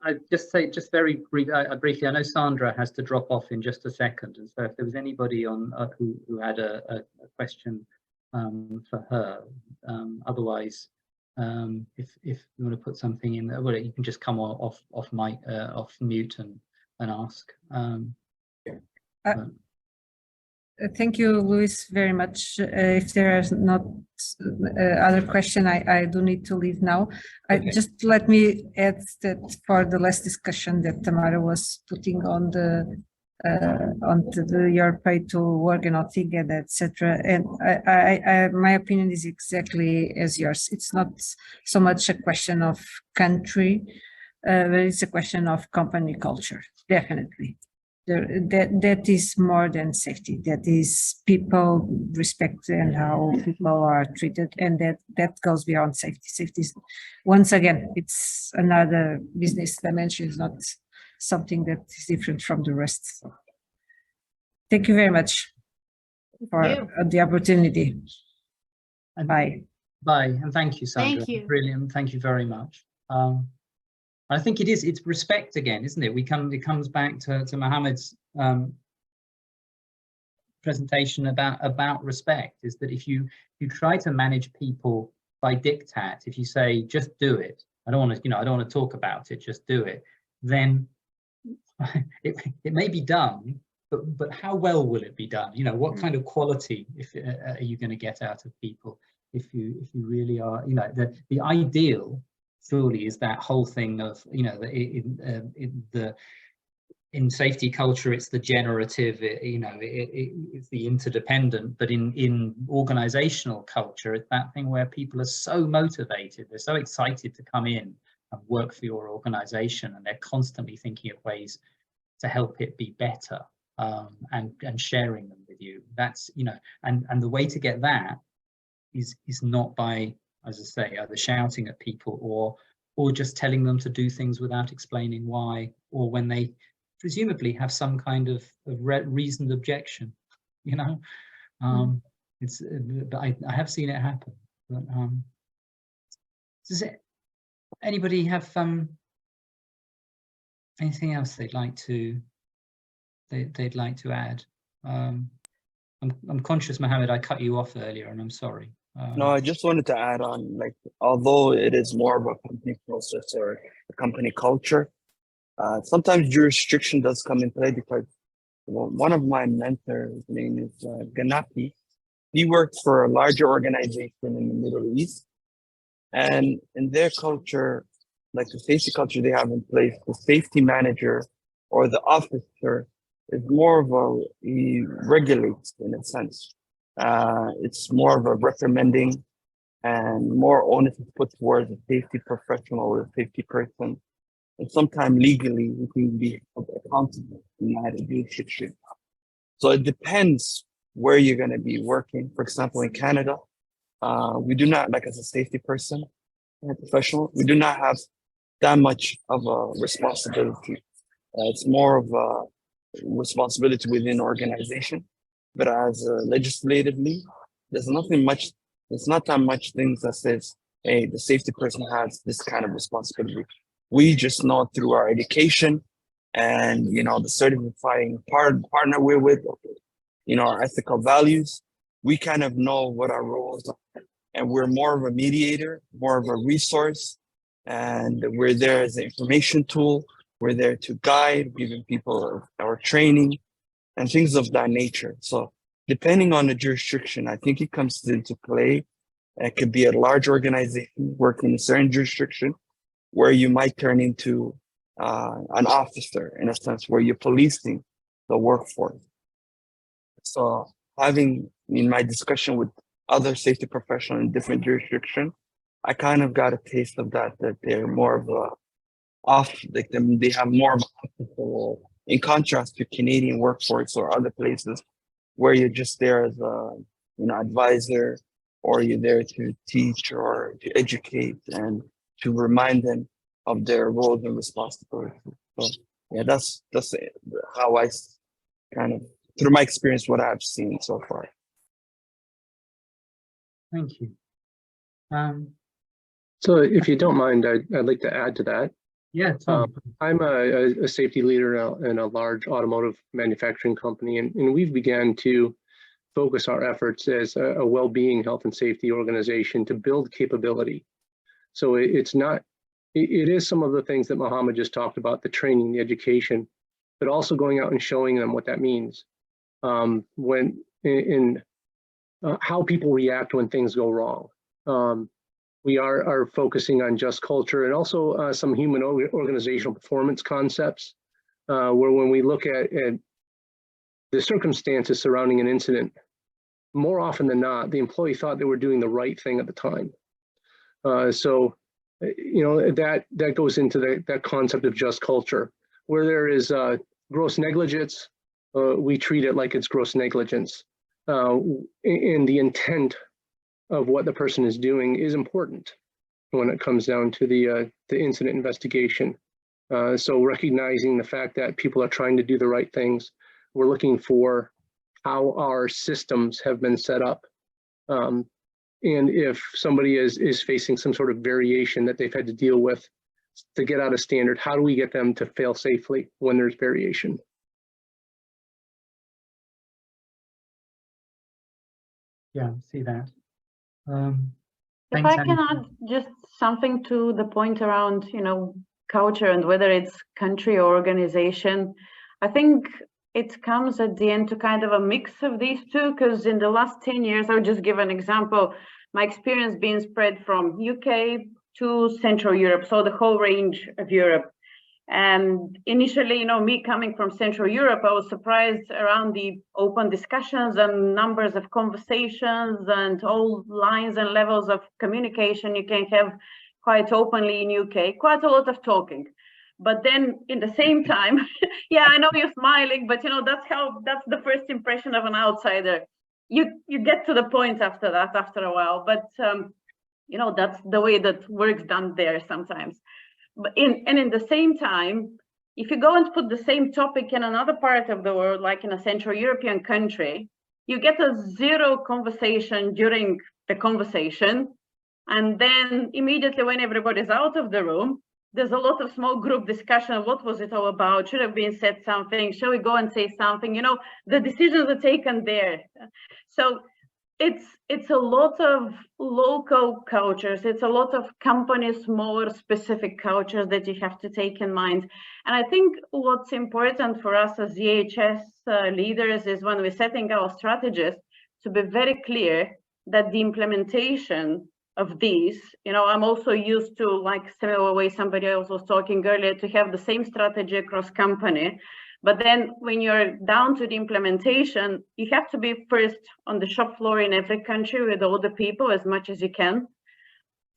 I just say, just very briefly, I know Sandra has to drop off in just a second, and so if there was anybody on who had a question for her, otherwise, if you want to put something in there, well, you can just come off mic, off mute and ask. Thank you, Luis, very much. If there is not other question, I do need to leave now. Okay. Just let me add that for the last discussion that Tamara was putting on the onto your pay to work and not think and etc. And my opinion is exactly as yours. It's not so much a question of country, but it's a question of company culture, definitely. That is more than safety. That is people respect and how people are treated, and that goes beyond safety. Safety is, once again, it's another business dimension. It's not something that is different from the rest. So, thank you very much for the opportunity. And Bye. Bye, and thank you, Sandra. Thank you. Brilliant. Thank you very much. I think it's respect again, isn't it? It comes back to Mohammed's presentation about respect, is that if you try to manage people by diktat, if you say just do it, I don't want to talk about it, just do it, then it may be done, but how well will it be done? What kind of quality are you going to get out of people if you really are, the ideal surely is that whole thing of, in safety culture, it's the generative, it's the interdependent, but in organizational culture, it's that thing where people are so motivated, they're so excited to come in and work for your organization, and they're constantly thinking of ways to help it be better, and sharing them with you. That's, and the way to get that is not by, as I say, either shouting at people or just telling them to do things without explaining why, or when they presumably have some kind of reasoned objection. It's, but I have seen it happen. But does anybody have anything else they'd like to add? I'm conscious, Mohammed, I cut you off earlier, and I'm sorry. No, I just wanted to add on, like, although it is more of a company process or a company culture, sometimes jurisdiction does come in play, because one of my mentors, his name is Ganapi, he worked for a larger organization in the Middle East. And in their culture, like the safety culture they have in place, the safety manager or the officer is more of he regulates in a sense. It's more of a recommending, and more onus is put towards a safety professional or a safety person. And sometimes legally we can be accountable in that jurisdiction. So it depends where you're going to be working. For example, in Canada, we do not, like as a safety person and a professional, we do not have that much of a responsibility. It's more of a responsibility within organization. But as legislatively, there's not that much things that says, hey, the safety person has this kind of responsibility. We just know through our education and, the certifying partner we're with, our ethical values, we kind of know what our roles are. And we're more of a mediator, more of a resource, and we're there as an information tool. We're there to guide, giving people our training and things of that nature. So depending on the jurisdiction, I think it comes into play. It could be a large organization working in a certain jurisdiction where you might turn into an officer, in a sense, where you're policing the workforce. So having, in my discussion with other safety professionals in different jurisdictions, I kind of got a taste of that they're more of they have more of an officer role, in contrast to Canadian workforce or other places where you're just there as a advisor, or you're there to teach or to educate and to remind them of their roles and responsibilities. So yeah, that's how I kind of, through my experience, what I've seen so far. Thank you. So if you don't mind, I'd like to add to that. Yeah, Tom. I'm a safety leader in a large automotive manufacturing company, and we've began to focus our efforts as a well-being, health and safety organization to build capability. So it is some of the things that Mohammed just talked about, the training, the education, but also going out and showing them what that means. How people react when things go wrong. We are focusing on just culture, and also some human organizational performance concepts, where when we look at the circumstances surrounding an incident, more often than not, the employee thought they were doing the right thing at the time. So, you know, that goes into that concept of just culture. Where there is gross negligence, we treat it like it's gross negligence. And the intent of what the person is doing is important when it comes down to the incident investigation. So recognizing the fact that people are trying to do the right things, we're looking for how our systems have been set up. And if somebody is facing some sort of variation that they've had to deal with to get out of standard, how do we get them to fail safely when there's variation? Yeah, see that. If Thanks, I can Annie. add just something to the point around, you know, culture and whether it's country or organization, I think it comes at the end to kind of a mix of these two, because in the last 10 years, I'll just give an example, my experience being spread from UK to Central Europe, so the whole range of Europe. And initially, you know, me coming from Central Europe, I was surprised around the open discussions and numbers of conversations and all lines and levels of communication you can have quite openly in UK, quite a lot of talking. But then in the same time, yeah, I know you're smiling, but you know, that's the first impression of an outsider. You get to the point after that, after a while, but you know, that's the way that work's done there sometimes. But in the same time, if you go and put the same topic in another part of the world, like in a Central European country, you get a zero conversation during the conversation. And then immediately when everybody's out of the room, there's a lot of small group discussion. What was it all about? Should have been said something? Shall we go and say something? You know, the decisions are taken there. So it's a lot of local cultures. It's a lot of companies, smaller specific cultures that you have to take in mind. And I think what's important for us as EHS leaders is when we're setting our strategies to be very clear that the implementation of these, you know, I'm also used to, like similar way somebody else was talking earlier, to have the same strategy across company. But then when you're down to the implementation, you have to be first on the shop floor in every country with all the people as much as you can,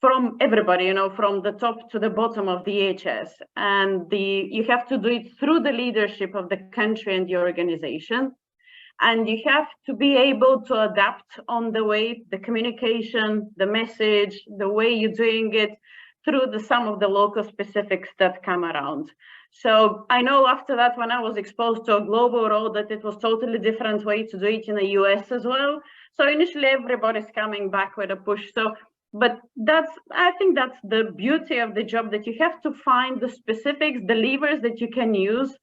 from everybody, you know, from the top to the bottom of the EHS. And you have to do it through the leadership of the country and the organization. And you have to be able to adapt on the way, the communication, the message, the way you're doing it through some of the local specifics that come around. So I know after that, when I was exposed to a global role, that it was totally different way to do it in the US as well. So initially everybody's coming back with a push. So, but I think that's the beauty of the job, that you have to find the specifics, the levers that you can use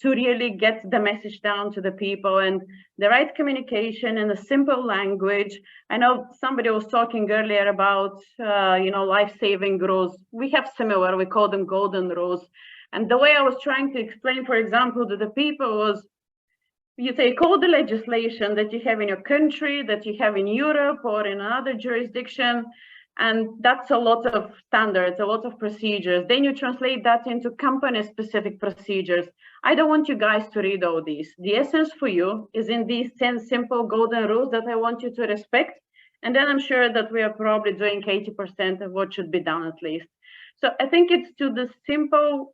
to really get the message down to the people, and the right communication in a simple language. I know somebody was talking earlier about, you know, life-saving rules. We have similar, we call them golden rules. And the way I was trying to explain, for example, to the people was, you take all the legislation that you have in your country, that you have in Europe or in another jurisdiction, and that's a lot of standards, a lot of procedures. Then you translate that into company-specific procedures. I don't want you guys to read all these. The essence for you is in these 10 simple golden rules that I want you to respect. And then I'm sure that we are probably doing 80% of what should be done at least. So I think it's to the simple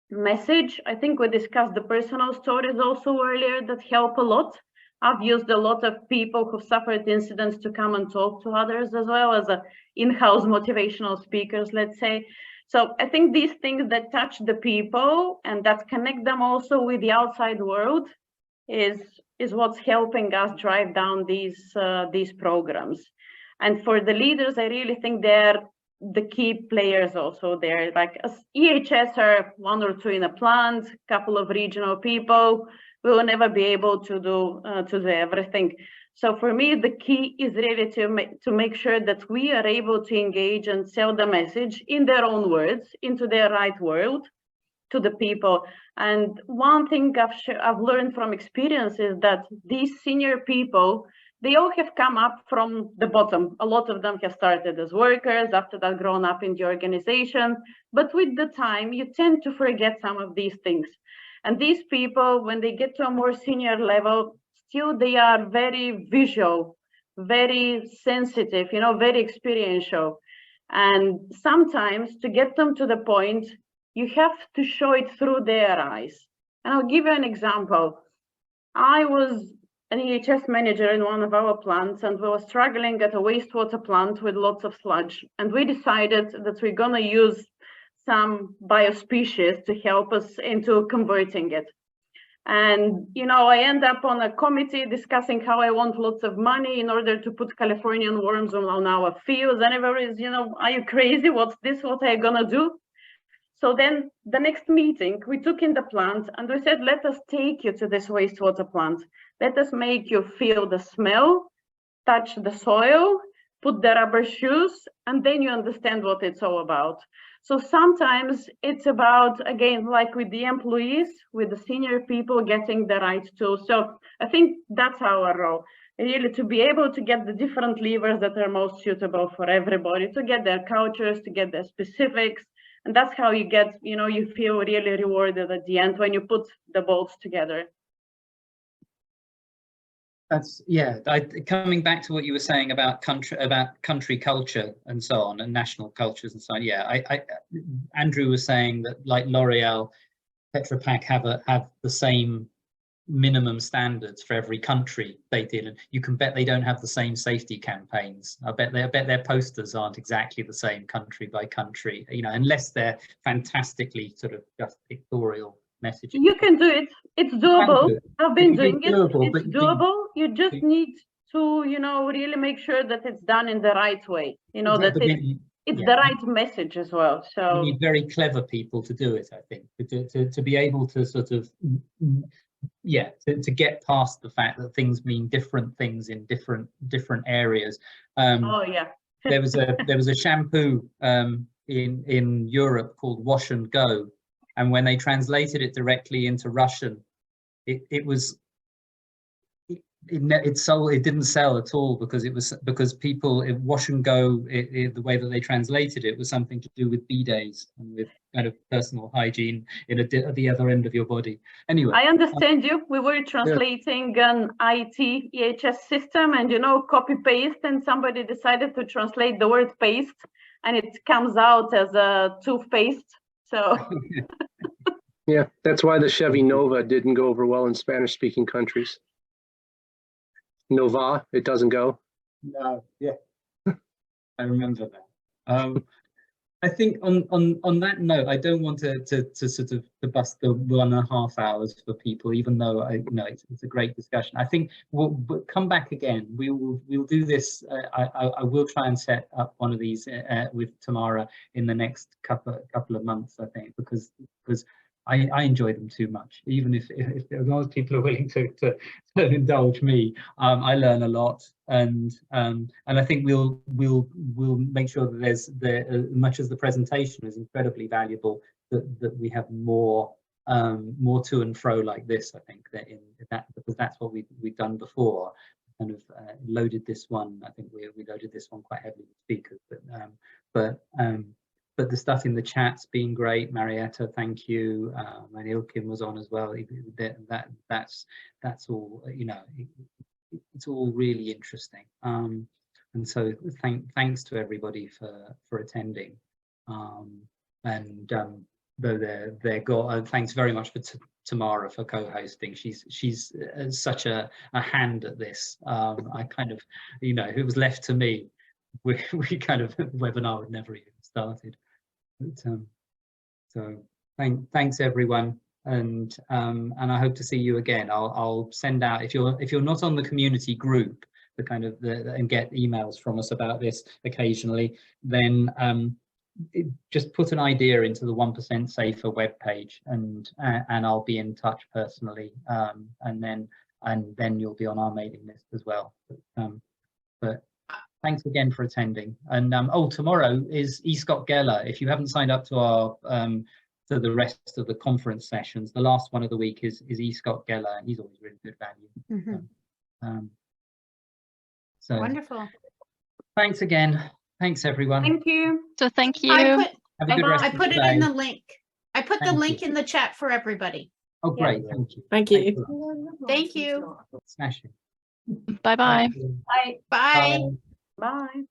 message. I think we discussed the personal stories also earlier that help a lot. I've used a lot of people who suffered incidents to come and talk to others, as well as in-house motivational speakers, let's say. So I think these things that touch the people and that connect them also with the outside world is what's helping us drive down these programs. And for the leaders, I really think they're the key players also there. Like as EHS are 1 or 2 in a plant, couple of regional people. We will never be able to do everything. So for me, the key is really to make sure that we are able to engage and sell the message in their own words, into their right world, to the people. And one thing I've learned from experience is that these senior people, they all have come up from the bottom. A lot of them have started as workers, after that grown up in the organization. But with the time, you tend to forget some of these things. And these people, when they get to a more senior level, still they are very visual, very sensitive, you know, very experiential. And sometimes to get them to the point, you have to show it through their eyes. And I'll give you an example. I was an EHS manager in one of our plants, and we were struggling at a wastewater plant with lots of sludge. And we decided that we're gonna use some biospecies to help us into converting it. And, you know, I end up on a committee discussing how I want lots of money in order to put Californian worms on our fields. And everybody's, you know, are you crazy? What's this? What are you gonna do? So then the next meeting we took in the plant and we said, let us take you to this wastewater plant. Let us make you feel the smell, touch the soil, put the rubber shoes, and then you understand what it's all about. So sometimes it's about, again, like with the employees, with the senior people getting the right tools. So I think that's our role, really, to be able to get the different levers that are most suitable for everybody, to get their cultures, to get their specifics. And that's how you get, you know, you feel really rewarded at the end when you put the bolts together. That's, yeah, coming back to what you were saying about country culture and so on, and national cultures and so on. Yeah, Andrew was saying that, like L'Oreal, Tetra Pak have the same minimum standards for every country they did, and you can bet they don't have the same safety campaigns. I bet their posters aren't exactly the same country by country, you know, unless they're fantastically sort of just pictorial messaging. You can do it. It's doable. I've been doing it. Doable, it's doable. You just need to, you know, really make sure that it's done in the right way. You know, that it's the right message as well. So you need very clever people to do it, I think, to be able to sort of, yeah, to get past the fact that things mean different things in different areas. Oh yeah. there was a shampoo in Europe called Wash and Go, and when they translated it directly into Russian, it didn't sell at all, because people, Wash and Go, the way that they translated it was something to do with bidets and with kind of personal hygiene at the other end of your body. Anyway, I understand you. We were translating an IT EHS system, and, you know, copy paste, and somebody decided to translate the word paste, and it comes out as a toothpaste. So yeah, that's why the Chevy Nova didn't go over well in Spanish-speaking countries. Nova, it doesn't go. No, yeah, I remember that. I think on that note, I don't want to sort of to bust the 1.5 hours for people, even though it's a great discussion. I think we'll come back again. We'll do this. I will try and set up one of these with Tamara in the next couple of months, I think, because I enjoy them too much. Even if as long as people are willing to indulge me, I learn a lot, and I think we'll make sure that there's as much as the presentation is incredibly valuable, that we have more to and fro like this. I think because that's what we've done before. Kind of loaded this one. I think we loaded this one quite heavily with speakers, but the stuff in the chat's been great. Marietta, thank you. And Ilkin was on as well. That's all, you know, it's all really interesting. And so thanks to everybody for attending. Though they're gone, thanks very much for Tamara for co-hosting. She's such a hand at this. I kind of, you know, if it was left to me, we kind of, the webinar would never even started. But, so thanks everyone, and I hope to see you again. I'll send out, if you're not on the community group, and get emails from us about this occasionally, then just put an idea into the 1% Safer webpage, and I'll be in touch personally, and then you'll be on our mailing list as well. But thanks again for attending. And tomorrow is Scott Geller. If you haven't signed up to our to the rest of the conference sessions, the last one of the week is Scott Geller, and he's always really good value. Mm-hmm. So wonderful. Thanks again. Thanks everyone. Thank you. So thank you. Have a good rest I of put the it day. in the link. I put the Thank link you. in the chat for everybody. Oh, great, thank you. Thank Thanks you. a lot. Thank you. Smashing. Bye-bye. Thank you. Bye. Bye. Bye.